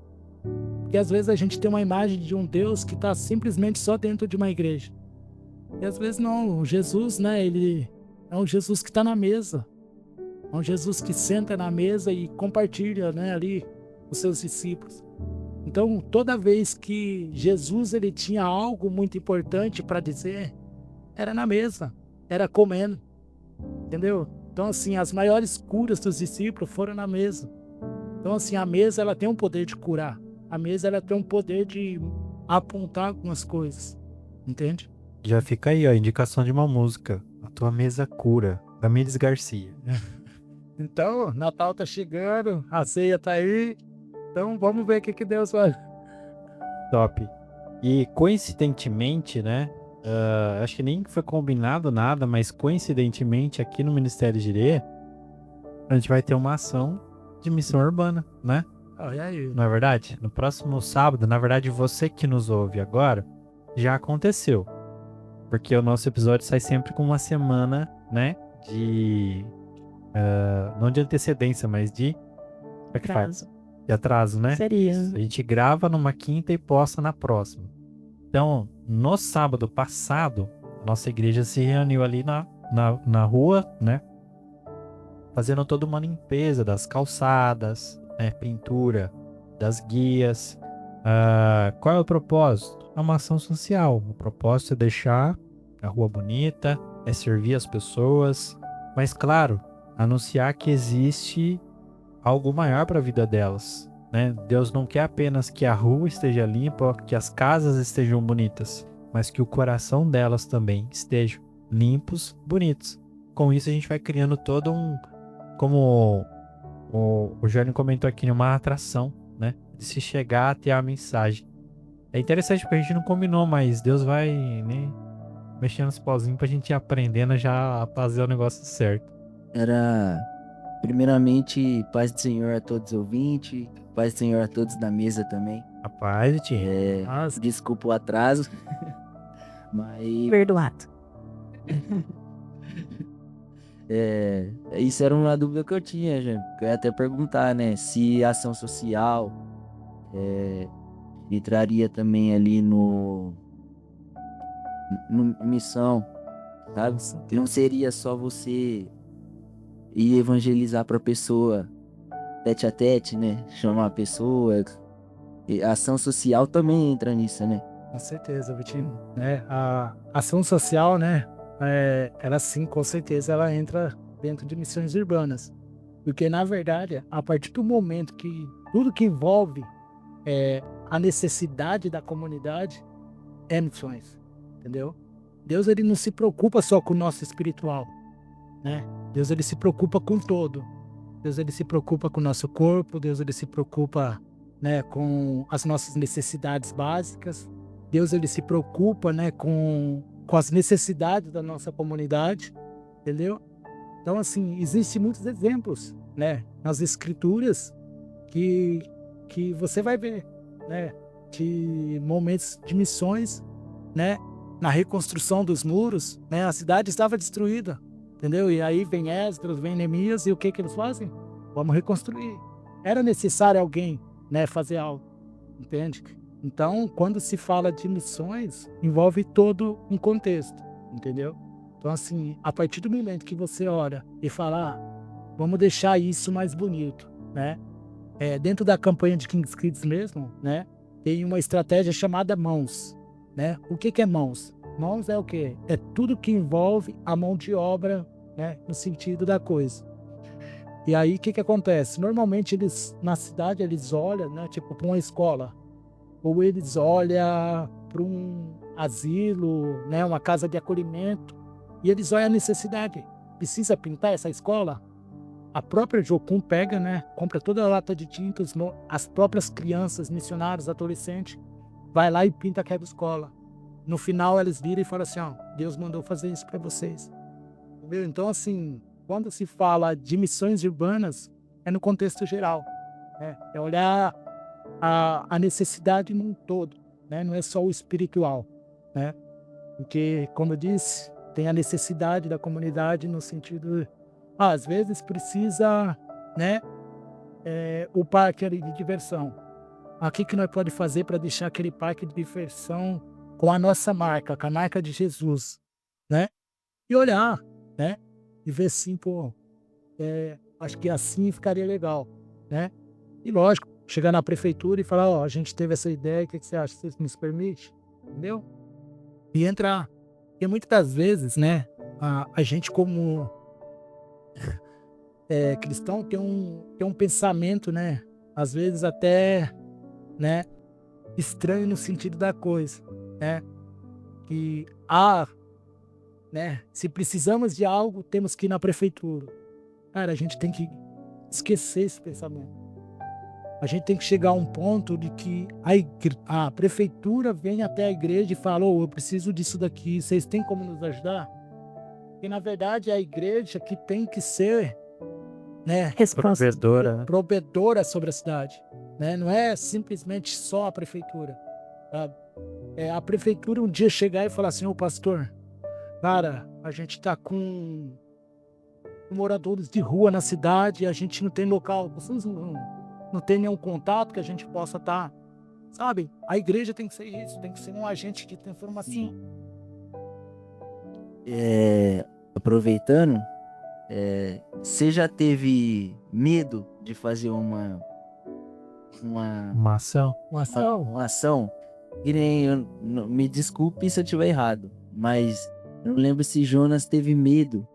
Porque às vezes a gente tem uma imagem de um Deus que está simplesmente só dentro de uma igreja. E às vezes não, o Jesus, né? Ele é um Jesus que está na mesa. É um Jesus que senta na mesa e compartilha, né, ali os seus discípulos. Então, toda vez que Jesus ele tinha algo muito importante para dizer, era na mesa, era comendo, entendeu? Então, assim, as maiores curas dos discípulos foram na mesa. Então, assim, a mesa ela tem um poder de curar. A mesa ela tem um poder de apontar algumas coisas, entende? Já fica aí, ó, a indicação de uma música. A tua mesa cura, da Miles Garcia. Então, Natal tá chegando, a ceia tá aí. Então, vamos ver o que Deus vai. Top. E coincidentemente, né? Acho que nem foi combinado nada, mas coincidentemente aqui no Ministério de Irê, a gente vai ter uma ação de missão urbana, né? E aí? Não é verdade? No próximo sábado, na verdade, você que nos ouve agora, já aconteceu. Porque o nosso episódio sai sempre com uma semana, né? Não de antecedência, mas de... Como é que faz? De atraso, né? Seria. A gente grava numa quinta e posta na próxima. Então, no sábado passado, a nossa igreja se reuniu ali na rua, né? Fazendo toda uma limpeza das calçadas, né? Pintura das guias. Qual é o propósito? É uma ação social. O propósito é deixar a rua bonita, é servir as pessoas, mas claro, anunciar que existe algo maior para a vida delas, né? Deus não quer apenas que a rua esteja limpa, que as casas estejam bonitas, mas que o coração delas também estejam limpos, bonitos. Com isso a gente vai criando todo como o Jânio comentou aqui, uma atração, né? De se chegar até a mensagem. É interessante porque a gente não combinou, mas Deus vai, né, mexendo os pauzinhos pra gente ir aprendendo já a fazer o negócio certo. Primeiramente, paz do Senhor a todos os ouvintes, paz do Senhor a todos da mesa também. Rapaz, Vitinho. Nossa, Desculpa o atraso. Mas Perdoado. isso era uma dúvida que eu tinha, já. Que eu ia até perguntar, né? Se ação social entraria também ali no missão, sabe? Não seria só você ir evangelizar pra pessoa tete a tete, né? Chamar a pessoa. E a ação social também entra nisso, né? com certeza, Vitinho. Né? A ação social, né? Ela sim, com certeza, ela entra dentro de missões urbanas. Porque, na verdade, a partir do momento que tudo que envolve a necessidade da comunidade é missões, entendeu? Deus, ele não se preocupa só com o nosso espiritual, né? Deus, ele se preocupa com todo. Deus, ele se preocupa com o nosso corpo. Deus, ele se preocupa, né, com as nossas necessidades básicas. Deus, ele se preocupa, né, com as necessidades da nossa comunidade, entendeu? Então, assim, existem muitos exemplos, né, nas escrituras que você vai ver, né, de momentos de missões, né, na reconstrução dos muros, né, a cidade estava destruída, entendeu? E aí vem Esdras, vem Neemias, e o que eles fazem? Vamos reconstruir. Era necessário alguém, né, fazer algo, entende? Então, quando se fala de missões, envolve todo um contexto, entendeu? Então, assim, a partir do momento que você ora e fala, vamos deixar isso mais bonito, né? Dentro da campanha de King's Kids mesmo, né? Tem uma estratégia chamada mãos, né? O que é mãos? Mãos é o quê? É tudo que envolve a mão de obra, né? No sentido da coisa. E aí, o que acontece? Normalmente, na cidade, eles olham, né? Tipo, para uma escola. Ou eles olham para um asilo, né? Uma casa de acolhimento. E eles olham a necessidade. Precisa pintar essa escola? A própria Jocum pega, né? Compra toda a lata de tintas, as próprias crianças, missionários, adolescentes, vai lá e pinta aquela escola. No final, eles viram e falam assim, ó, Deus mandou fazer isso para vocês. Entendeu? Então, assim, quando se fala de missões urbanas, é no contexto geral, né? É olhar a necessidade num todo, né? Não é só o espiritual, né? Porque, como eu disse, tem a necessidade da comunidade no sentido, às vezes precisa, né? O parque ali de diversão. O que nós podemos fazer para deixar aquele parque de diversão com a nossa marca, com a marca de Jesus, né? E olhar, né? E ver assim, pô, acho que assim ficaria legal, né? E lógico, chegar na prefeitura e falar, ó, a gente teve essa ideia, o que você acha? Você nos permite? Entendeu? E entrar. Porque muitas das vezes, né, a gente como cristão tem um pensamento, né, às vezes até, né, estranho no sentido da coisa, né? Que, né, se precisamos de algo, temos que ir na prefeitura. Cara, a gente tem que esquecer esse pensamento. A gente tem que chegar a um ponto de que a prefeitura vem até a igreja e fala, eu preciso disso daqui, vocês têm como nos ajudar? Porque, na verdade, é a igreja que tem que ser, né, provedora sobre a cidade, né? Não é simplesmente só a prefeitura, sabe? A prefeitura um dia chegar e falar assim, ô pastor, cara, a gente tá com moradores de rua na cidade, a gente não tem local, vocês não tem nenhum contato que a gente possa estar, sabe? A igreja tem que ser isso, tem que ser um agente de transformação. Aproveitando, você já teve medo de fazer uma ação? Uma ação? Que nem me desculpe se eu estiver errado, mas eu não lembro se Jonas teve medo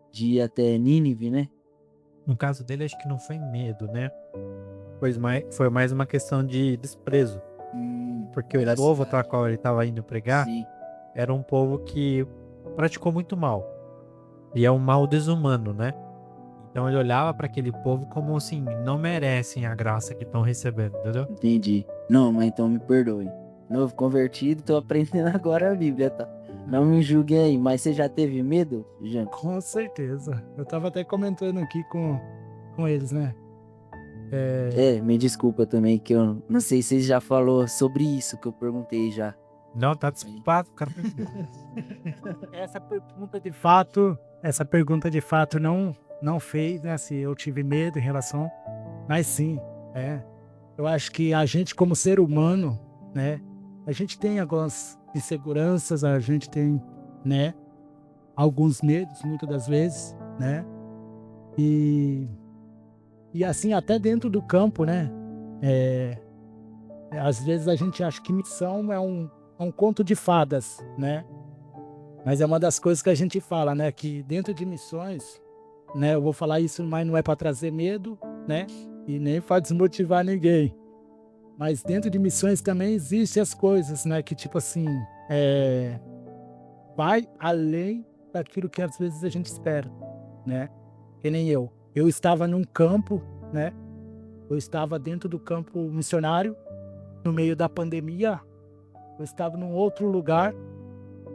de ir até Nínive, né? No caso dele, acho que não foi medo, né? Foi mais uma questão de desprezo. Porque o povo para qual ele estava indo pregar, Sim. era um povo que praticou muito mal. E é um mal desumano, né? Então ele olhava para aquele povo como assim, não merecem a graça que estão recebendo, entendeu? Entendi. Não, mas então me perdoe. Novo convertido, tô aprendendo agora a Bíblia, tá? Não me julguem aí, mas você já teve medo, Jean? Com certeza. Eu tava até comentando aqui com eles, né? Me desculpa também que eu não sei se você já falou sobre isso que eu perguntei já. Não, tá desculpado, cara. Essa pergunta de fato não fez, né, se eu tive medo em relação, mas sim, eu acho que a gente como ser humano, né, a gente tem algumas inseguranças, a gente tem, né, alguns medos, muitas das vezes, né, e assim, até dentro do campo, né, às vezes a gente acha que missão é um conto de fadas, né, mas é uma das coisas que a gente fala, né, que dentro de missões, né, eu vou falar isso, mas não é para trazer medo, né, e nem para desmotivar ninguém. Mas dentro de missões também existem as coisas, né, que tipo assim, vai além daquilo que às vezes a gente espera, né, que nem eu. Eu estava num campo, né, eu estava dentro do campo missionário, no meio da pandemia, eu estava num outro lugar,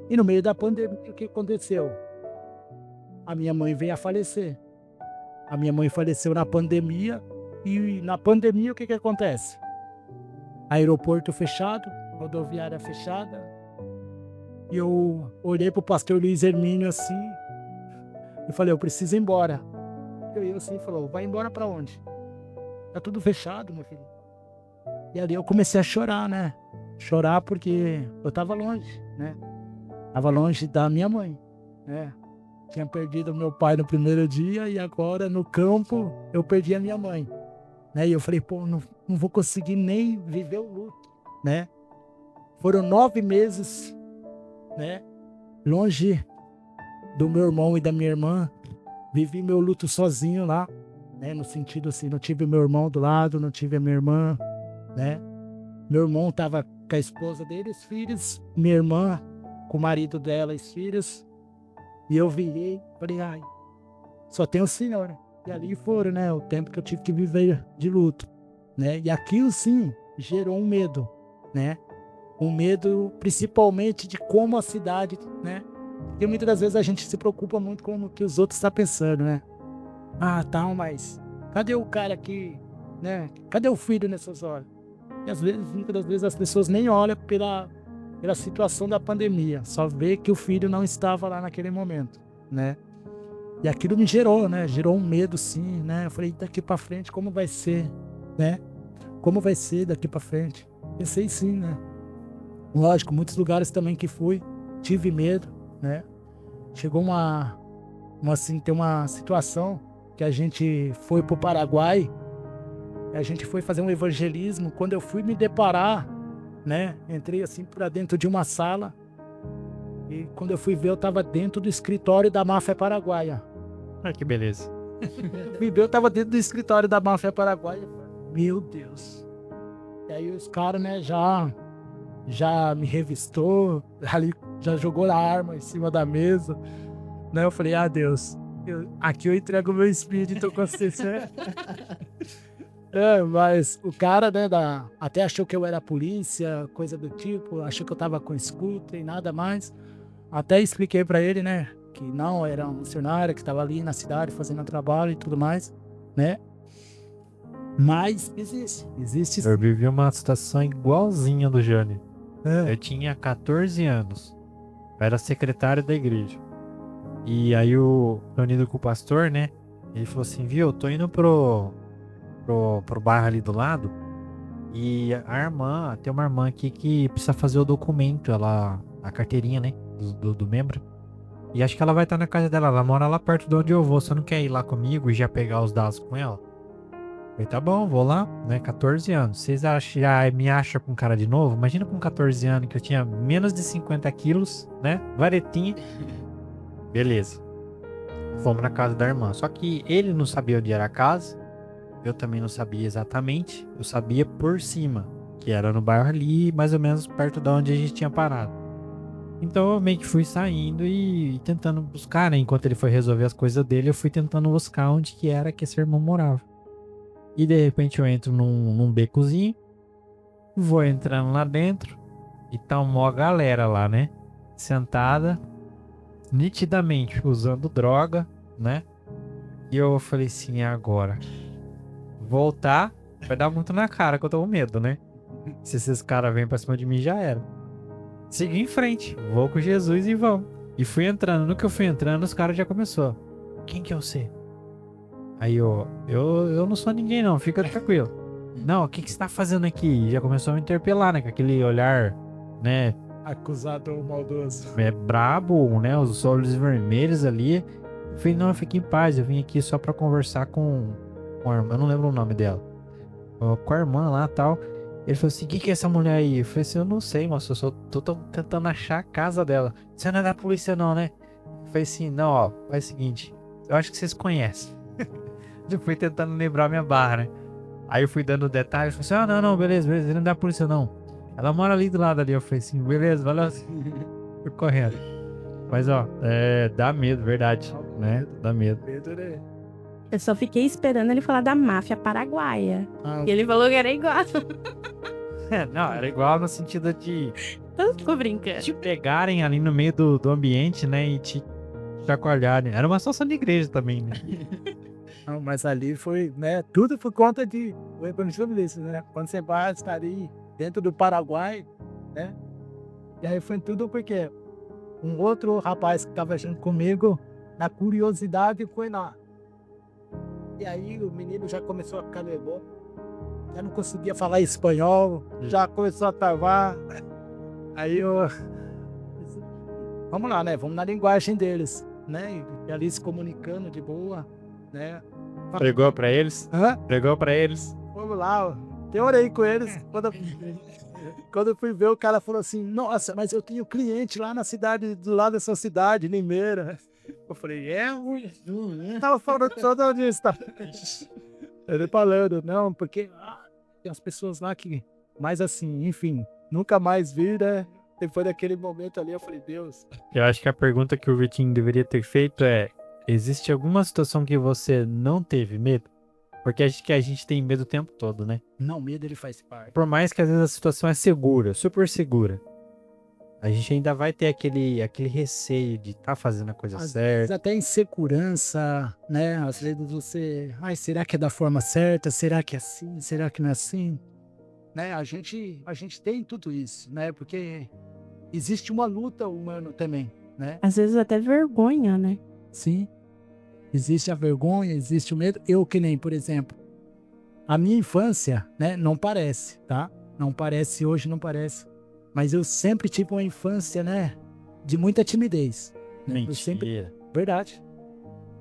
e no meio da pandemia, o que aconteceu? A minha mãe veio a falecer. A minha mãe faleceu na pandemia, e na pandemia o que acontece? Aeroporto fechado, rodoviária fechada, e eu olhei pro pastor Luiz Hermínio assim, e falei, eu preciso ir embora. Eu assim, falou, vai embora pra onde? Tá tudo fechado, meu filho. E ali eu comecei a chorar, né? Chorar porque eu tava longe, né? Tava longe da minha mãe, né? Tinha perdido meu pai no primeiro dia e agora no campo eu perdi a minha mãe, né? E eu falei, pô, não vou conseguir nem viver o luto, né? Foram 9 meses, né? Longe do meu irmão e da minha irmã. Vivi meu luto sozinho lá, né? No sentido assim, não tive meu irmão do lado, não tive a minha irmã, né? Meu irmão tava com a esposa dele, os filhos, minha irmã com o marido dela e os filhos. E eu virei, falei, ai, só tem o Senhor. E ali foram, né, o tempo que eu tive que viver de luto, né? E aquilo sim gerou um medo, né? Um medo principalmente de como a cidade, né? Porque muitas das vezes a gente se preocupa muito com o que os outros estão pensando, né? Ah, tá, mas cadê o cara aqui, né? Cadê o filho nessas horas? E às vezes, muitas das vezes as pessoas nem olham pela situação da pandemia, só vê que o filho não estava lá naquele momento, né? E aquilo me gerou, né? Gerou um medo, sim, né? Eu falei, daqui pra frente, como vai ser, né? Como vai ser daqui pra frente? Pensei sim, né? Lógico, muitos lugares também que fui, tive medo, né? Chegou tem uma situação que a gente foi pro Paraguai, a gente foi fazer um evangelismo, quando eu fui me deparar, né? Entrei assim pra dentro de uma sala e quando eu fui ver eu tava dentro do escritório da máfia paraguaia. Ah, que beleza. Eu tava dentro do escritório da máfia paraguaia. Meu Deus. E aí os caras, né, já me revistou, ali já jogou a arma em cima da mesa, né? Eu falei, ah, Deus, aqui eu entrego o meu espírito com você. Mas o cara, né, até achou que eu era polícia, coisa do tipo, achou que eu tava com escuta e nada mais. Até expliquei pra ele, né, que não, era um missionário que tava ali na cidade fazendo trabalho e tudo mais, né? Mas existe sim. Eu vivi uma situação igualzinha do Jânio. É. Eu tinha 14 anos. Eu era secretário da igreja. E aí reunido com o pastor, né? Ele falou assim, viu, eu tô indo pro bairro ali do lado. E tem uma irmã aqui que precisa fazer o documento, a carteirinha, né? Do membro. E acho que ela vai estar na casa dela. Ela mora lá perto de onde eu vou. Você não quer ir lá comigo e já pegar os dados com ela? Eu falei, tá bom, vou lá, né? 14 anos. Vocês já me acham com cara de novo? Imagina com 14 anos que eu tinha menos de 50 quilos, né? Varetinha. Beleza. Fomos na casa da irmã. Só que ele não sabia onde era a casa. Eu também não sabia exatamente. Eu sabia por cima, que era no bairro ali, mais ou menos perto de onde a gente tinha parado. Então eu meio que fui saindo e tentando buscar, né? Enquanto ele foi resolver as coisas dele, eu fui tentando buscar onde que era que esse irmão morava. E de repente eu entro num becozinho, vou entrando lá dentro e tá uma galera lá, né? Sentada, nitidamente usando droga, né? E eu falei assim, agora voltar, vai dar muito na cara que eu tô com medo, né? Se esses caras vêm pra cima de mim, já era. Segui em frente, vou com Jesus e vamos. E fui entrando. No que eu fui entrando, os caras já começou. Quem que é você? Aí eu não sou ninguém não, fica tranquilo. Não, o que você tá fazendo aqui? Já começou a me interpelar, né? Com aquele olhar, né? Acusador maldoso. É brabo, né? Os olhos vermelhos ali. Eu falei, não, fique em paz. Eu vim aqui só pra conversar com a irmã. Eu não lembro o nome dela. Com a irmã lá e tal. Ele falou assim, quem que é essa mulher aí? Eu falei assim, eu não sei, moço. Eu só tô tentando achar a casa dela. Você não é da polícia não, né? Eu falei assim, não, ó. Faz o seguinte. Eu acho que vocês conhecem. Eu fui tentando lembrar minha barra, né? Aí eu fui dando detalhes. Eu falei assim, não, beleza. Ele não é da polícia não. Ela mora ali do lado ali. Eu falei assim, beleza, valeu. Fui correndo. Mas ó, dá medo, verdade, né? Dá medo. Medo, né? Eu só fiquei esperando ele falar da máfia paraguaia. Ah, E ele falou que era igual. Não, era igual no sentido de Eu tô brincando. te pegarem ali no meio do ambiente, né? E te chacoalharem. Era uma situação de igreja também, né? não, mas ali foi, né? Tudo por conta de o evangelismo, né? Quando você vai estar ali dentro do Paraguai, né? E aí foi tudo porque um outro rapaz que estava junto comigo, na curiosidade, foi lá. E aí o menino já começou a ficar nervoso, já não conseguia falar espanhol, já começou a travar. Aí eu... Vamos lá, né? Vamos na linguagem deles, né? E ali se comunicando de boa, né? Pregou pra eles? Hã? Pregou pra eles? Vamos lá, ó. Eu orei com eles. Quando eu fui ver, o cara falou assim, nossa, mas eu tenho cliente lá na cidade, do lado dessa cidade, Limeira. Eu falei, tava falando todo disso, tá? Ele falando, não, porque tem as pessoas lá que, mas assim, enfim, nunca mais vi, né? Depois daquele momento ali, eu falei, Deus. Eu acho que a pergunta que o Vitinho deveria ter feito é: existe alguma situação que você não teve medo? Porque acho que a gente tem medo o tempo todo, né? Não, medo ele faz parte. Por mais que às vezes a situação é segura, super segura, a gente ainda vai ter aquele receio de estar fazendo a coisa Às certa. vezes até insegurança, né? Às vezes você, será que é da forma certa? Será que é assim? Será que não é assim? Né? A gente tem tudo isso, né? Porque existe uma luta humana também, né? Às vezes até vergonha, né? Sim. Existe a vergonha, existe o medo. Eu que nem, por exemplo, a minha infância, né? Não parece, tá? Não parece hoje, não parece. Mas eu sempre tive uma infância, né? De muita timidez. Né? Eu sempre... Verdade.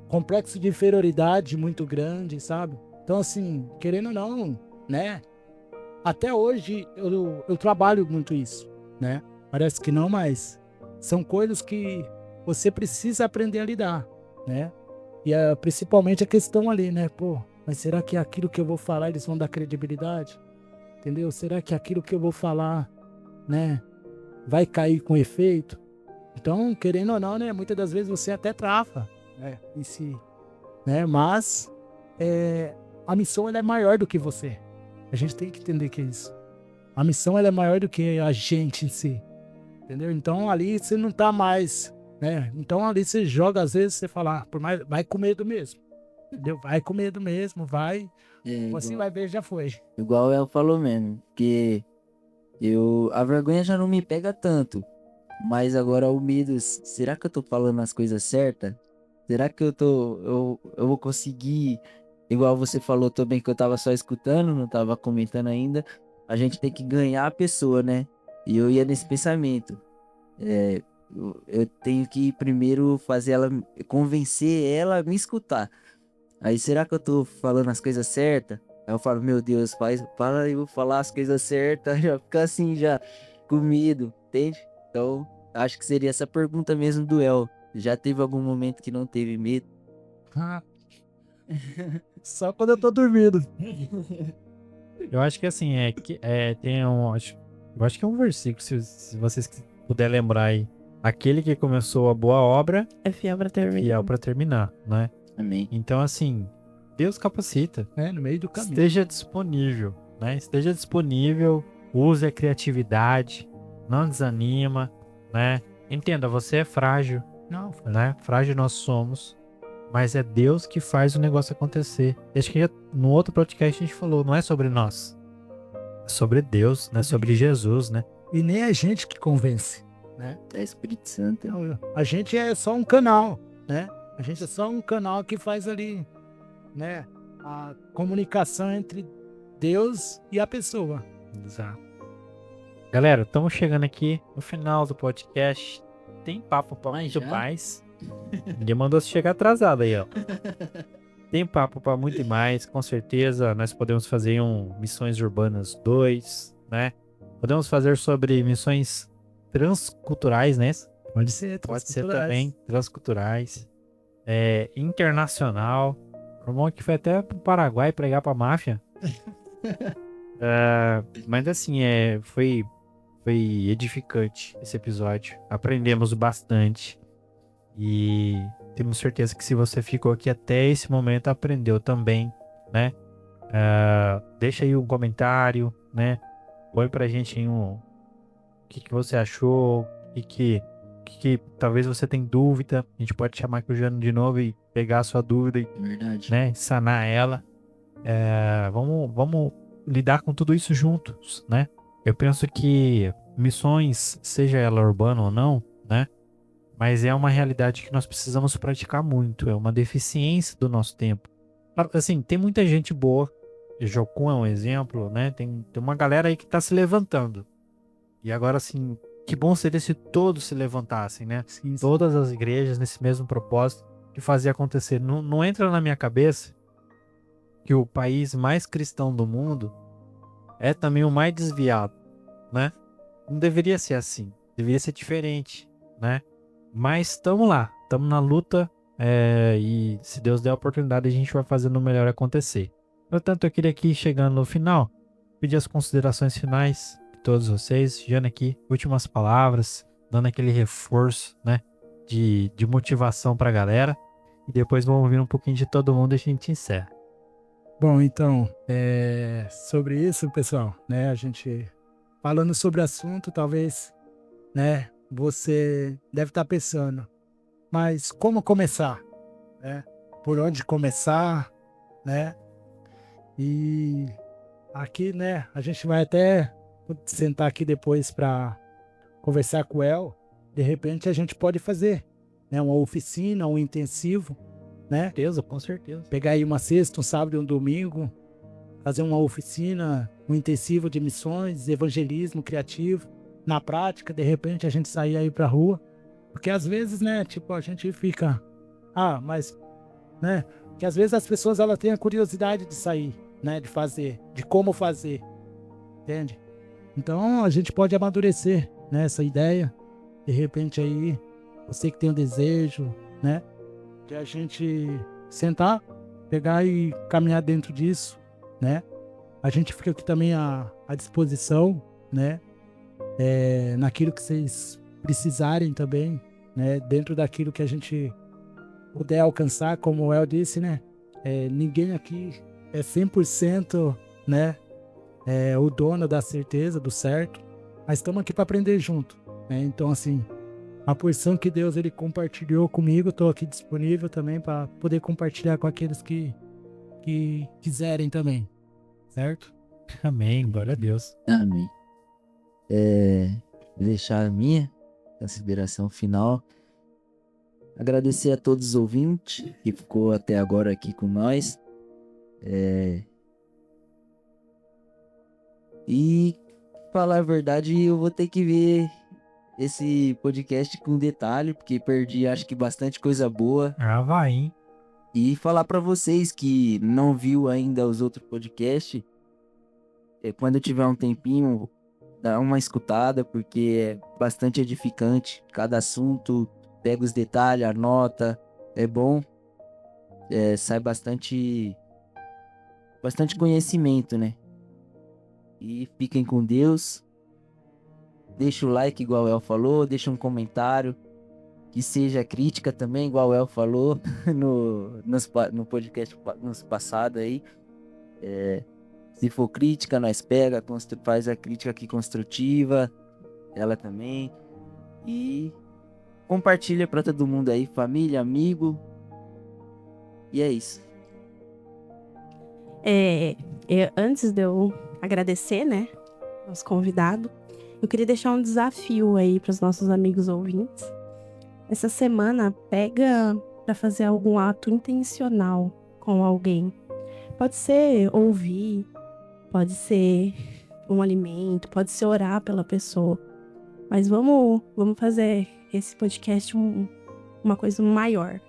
Complexo de inferioridade muito grande, sabe? Então, assim, querendo ou não, né? Até hoje eu trabalho muito isso, né? Parece que não, mas são coisas que você precisa aprender a lidar, né? E principalmente a questão ali, né? Pô, mas será que aquilo que eu vou falar eles vão dar credibilidade? Entendeu? Será que aquilo que eu vou falar, né? Vai cair com efeito? Então, querendo ou não, né? Muitas das vezes você até trava, né? Em si, né? Mas a missão ela é maior do que você. A gente tem que entender que é isso. A missão ela é maior do que a gente em si. Entendeu? Então ali você não tá mais, né? Então ali você joga, às vezes você fala, por mais, vai com medo mesmo. Entendeu? Vai com medo mesmo, vai. Assim vai ver, já foi. Igual o El falou mesmo, que a vergonha já não me pega tanto, mas agora o medo, será que eu tô falando as coisas certas? Será que eu vou conseguir, igual você falou também que eu tava só escutando, não tava comentando ainda, a gente tem que ganhar a pessoa, né? E eu ia nesse pensamento, eu tenho que primeiro fazer ela, convencer ela a me escutar. Aí será que eu tô falando as coisas certas? Aí eu falo, meu Deus, fala eu vou falar as coisas certas, já fica assim, já com medo, entende? Então, acho que seria essa pergunta mesmo do El. Já teve algum momento que não teve medo? Só quando eu tô dormindo. Eu acho que assim, tem um. Eu acho que é um versículo, se vocês puderem lembrar aí. Aquele que começou a boa obra É fiel pra terminar. fiel pra terminar, né? Amém. Então, assim, Deus capacita. No meio do caminho. Esteja disponível, né? Esteja disponível, use a criatividade, não desanima, né? Entenda, você é frágil, Não, né? Frágil nós somos, mas é Deus que faz o negócio acontecer. Acho que no outro podcast a gente falou, não é sobre nós. É sobre Deus, né? Sobre Jesus, né? E nem a gente que convence, né? É Espírito Santo. Então, a gente é só um canal, né? A gente é só um canal que faz ali, né? A comunicação entre Deus e a pessoa. Exato. Galera, estamos chegando aqui no final do podcast. Tem papo pra Mas muito já? mais. Ninguém mandou se chegar atrasado aí, ó. Tem papo pra muito mais, com certeza. Nós podemos fazer Missões Urbanas 2, né? Podemos fazer sobre missões transculturais, né? Pode ser, Pode ser também transculturais. Internacional. O irmão que foi até pro Paraguai pregar pra máfia. Mas assim, foi edificante esse episódio. Aprendemos bastante. E temos certeza que se você ficou aqui até esse momento, aprendeu também, né? Deixa aí um comentário, né? Põe pra gente aí o que você achou, o que talvez você tenha dúvida. A gente pode chamar aqui o Jano de novo e pegar a sua dúvida e, Verdade. né, sanar ela. Vamos lidar com tudo isso juntos, né? Eu penso que missões, seja ela urbana ou não, né? Mas é uma realidade que nós precisamos praticar muito. É uma deficiência do nosso tempo. Claro, assim, tem muita gente boa. Jocum é um exemplo, né? Tem uma galera aí que tá se levantando. E agora, assim, que bom seria se todos se levantassem, né? Sim, sim. Todas as igrejas nesse mesmo propósito de fazer acontecer. Não entra na minha cabeça que o país mais cristão do mundo é também o mais desviado, né? Não deveria ser assim. Deveria ser diferente, né? Mas estamos lá, estamos na luta e se Deus der a oportunidade a gente vai fazendo o melhor acontecer. Portanto, eu queria aqui, chegando no final, pedir as considerações finais de todos vocês. Jana aqui, últimas palavras, dando aquele reforço, né, de motivação pra galera. E depois vamos ouvir um pouquinho de todo mundo e a gente encerra. Bom, então, sobre isso, pessoal, né? A gente falando sobre o assunto, talvez, né? Você deve estar pensando, mas como começar, né? Por onde começar, né? E aqui, né? A gente vai até sentar aqui depois para conversar com o El. De repente a gente pode fazer, né? Uma oficina, um intensivo, né? Com certeza. Pegar aí uma sexta, um sábado e um domingo, fazer uma oficina, um intensivo de missões, evangelismo criativo. Na prática, de repente, a gente sair aí pra rua. Porque às vezes, né, tipo, a gente fica... mas, né, que às vezes as pessoas, elas têm a curiosidade de sair, né, de fazer, de como fazer, entende? Então, a gente pode amadurecer, né, essa ideia. De repente aí, você que tem o desejo, né, de a gente sentar, pegar e caminhar dentro disso, né? A gente fica aqui também à disposição, né? Naquilo que vocês precisarem também, né? Dentro daquilo que a gente puder alcançar, como o El disse, né? Ninguém aqui é 100%, né? O dono da certeza, do certo, mas estamos aqui para aprender junto, né? Então, assim, a porção que Deus ele compartilhou comigo, estou aqui disponível também para poder compartilhar com aqueles que quiserem também, certo? Amém, glória a Deus. Amém. Deixar a minha consideração final. Agradecer a todos os ouvintes que ficou até agora aqui com nós. E falar a verdade, eu vou ter que ver esse podcast com detalhe, porque perdi acho que bastante coisa boa. Vai, hein? E falar pra vocês que não viu ainda os outros podcasts, quando tiver um tempinho, dá uma escutada, porque é bastante edificante. Cada assunto, pega os detalhes, anota, é bom. Sai bastante conhecimento, né? E fiquem com Deus. Deixa o like, igual o El falou, deixa um comentário. Que seja crítica também, igual o El falou no podcast passado aí. Se for crítica, nós pega, faz a crítica aqui construtiva, ela também. E compartilha pra todo mundo aí, família, amigo. E é isso. Antes de eu agradecer, né, nosso convidado, eu queria deixar um desafio aí para os nossos amigos ouvintes. Essa semana, pega para fazer algum ato intencional com alguém. Pode ser ouvir, pode ser um alimento, pode ser orar pela pessoa. Mas vamos fazer esse podcast uma coisa maior.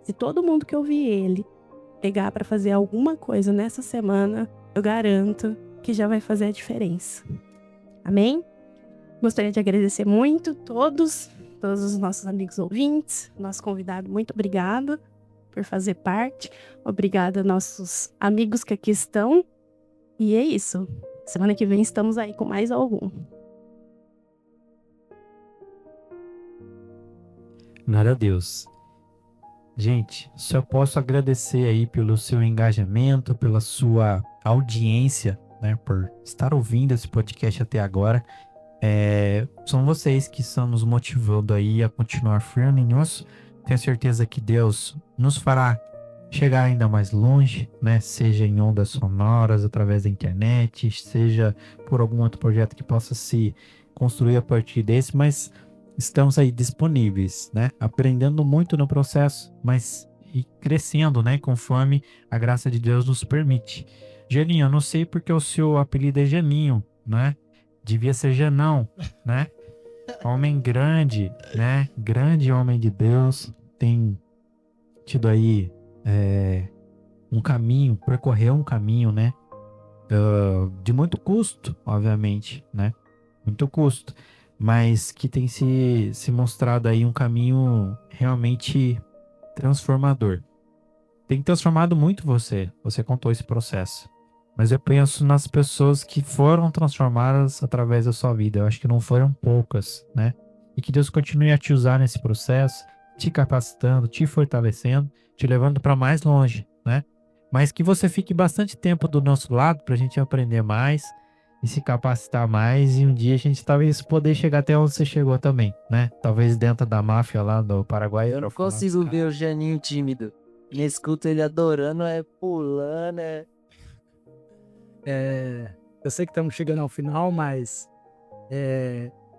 Se todo mundo que ouvir ele pegar para fazer alguma coisa nessa semana, eu garanto que já vai fazer a diferença. Amém? Gostaria de agradecer muito todos os nossos amigos ouvintes, nosso convidado, muito obrigada por fazer parte. Obrigada, nossos amigos que aqui estão. E é isso. Semana que vem estamos aí com mais algum. Glória a Deus. Gente, só posso agradecer aí pelo seu engajamento, pela sua audiência, né, por estar ouvindo esse podcast até agora. São vocês que estão nos motivando aí a continuar firme nisso. Tenho certeza que Deus nos fará chegar ainda mais longe, né? Seja em ondas sonoras, através da internet, seja por algum outro projeto que possa se construir a partir desse, mas estamos aí disponíveis, né? Aprendendo muito no processo, mas e crescendo, né? Conforme a graça de Deus nos permite. Geninho, eu não sei porque o seu apelido é Geninho, né? Devia ser Genão, né? Homem grande, né? Grande homem de Deus, tem tido aí um caminho, percorreu um caminho, né? De muito custo, obviamente, né? Muito custo, mas que tem se mostrado aí um caminho realmente transformador. Tem transformado muito você contou esse processo. Mas eu penso nas pessoas que foram transformadas através da sua vida. Eu acho que não foram poucas, né? E que Deus continue a te usar nesse processo, te capacitando, te fortalecendo, te levando para mais longe, né? Mas que você fique bastante tempo do nosso lado para a gente aprender mais e se capacitar mais. E um dia a gente talvez poder chegar até onde você chegou também, né? Talvez dentro da máfia lá do Paraguai. Eu não consigo ver o Janinho tímido. Me escuto ele adorando, pulando, Eu sei que estamos chegando ao final, mas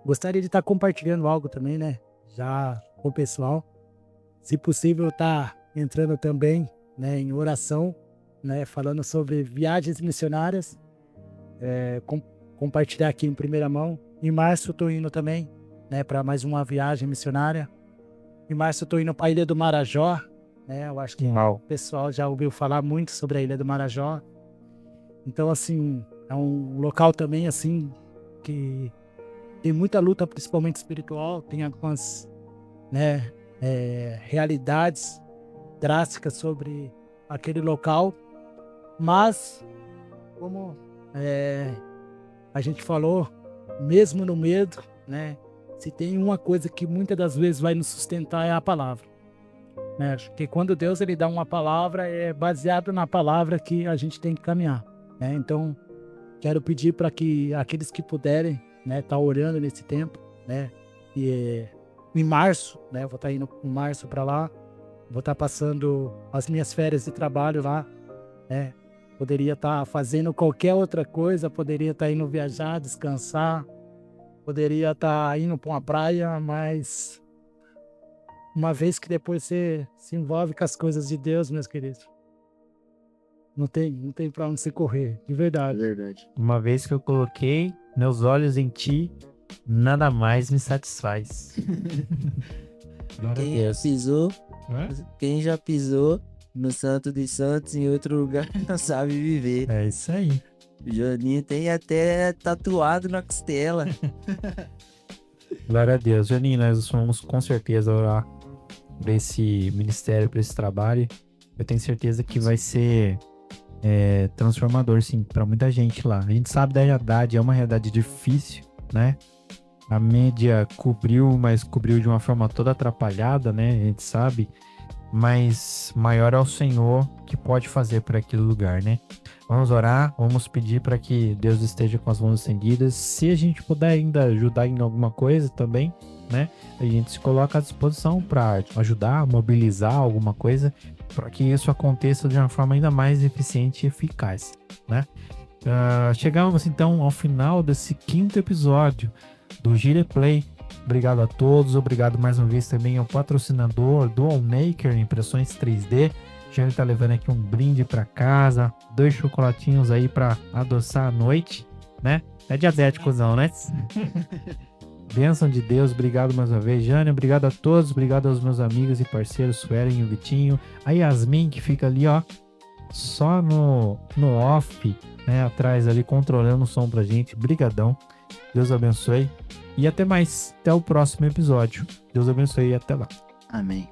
gostaria de estar compartilhando algo também, né? Já com o pessoal. Se possível, estar entrando também, né, em oração, né? Falando sobre viagens missionárias. Compartilhar aqui em primeira mão. Em março eu estou indo também, né, para mais uma viagem missionária. Em março eu estou indo para a Ilha do Marajó, né? Eu acho que o pessoal já ouviu falar muito sobre a Ilha do Marajó. Então, assim, é um local também, assim, que tem muita luta, principalmente espiritual, tem algumas, né, realidades drásticas sobre aquele local, mas, como a gente falou, mesmo no medo, né, se tem uma coisa que muitas das vezes vai nos sustentar é a palavra. Né? Porque quando Deus ele dá uma palavra, é baseado na palavra que a gente tem que caminhar. Então, quero pedir para que aqueles que puderem, né, tá orando nesse tempo, né, e em março, né, eu vou estar indo em março para lá, vou estar passando as minhas férias de trabalho lá, né, poderia estar fazendo qualquer outra coisa, poderia estar indo viajar, descansar, poderia estar indo para uma praia, mas uma vez que depois você se envolve com as coisas de Deus, meus queridos, não tem pra onde você correr, de verdade. Uma vez que eu coloquei meus olhos em ti, nada mais me satisfaz. Quem já pisou no Santo de Santos em outro lugar não sabe viver. É isso aí. O Joninho tem até tatuado na costela. Glória a Deus. Joninho, nós vamos com certeza orar para esse ministério, para esse trabalho. Eu tenho certeza que vai ser transformador, sim, para muita gente lá. A gente sabe da realidade, é uma realidade difícil, né? A mídia cobriu, mas cobriu de uma forma toda atrapalhada, né? A gente sabe, mas maior é o Senhor que pode fazer por aquele lugar, né? Vamos orar, vamos pedir para que Deus esteja com as mãos estendidas. Se a gente puder ainda ajudar em alguma coisa também, né? A gente se coloca à disposição para ajudar, mobilizar alguma coisa para que isso aconteça de uma forma ainda mais eficiente e eficaz, né? Chegamos então ao final desse 5º episódio do Gireplay. Obrigado a todos, obrigado mais uma vez também ao patrocinador Dual Maker Impressões 3D. Já está levando aqui um brinde para casa, 2 chocolatinhos aí para adoçar a noite, né? É diabético não, né? Bênção de Deus, obrigado mais uma vez, Jânio, obrigado a todos, obrigado aos meus amigos e parceiros, Suelen e o Vitinho, a Yasmin que fica ali, ó, só no off, né, atrás ali, controlando o som pra gente, brigadão, Deus abençoe e até mais, até o próximo episódio, Deus abençoe e até lá. Amém.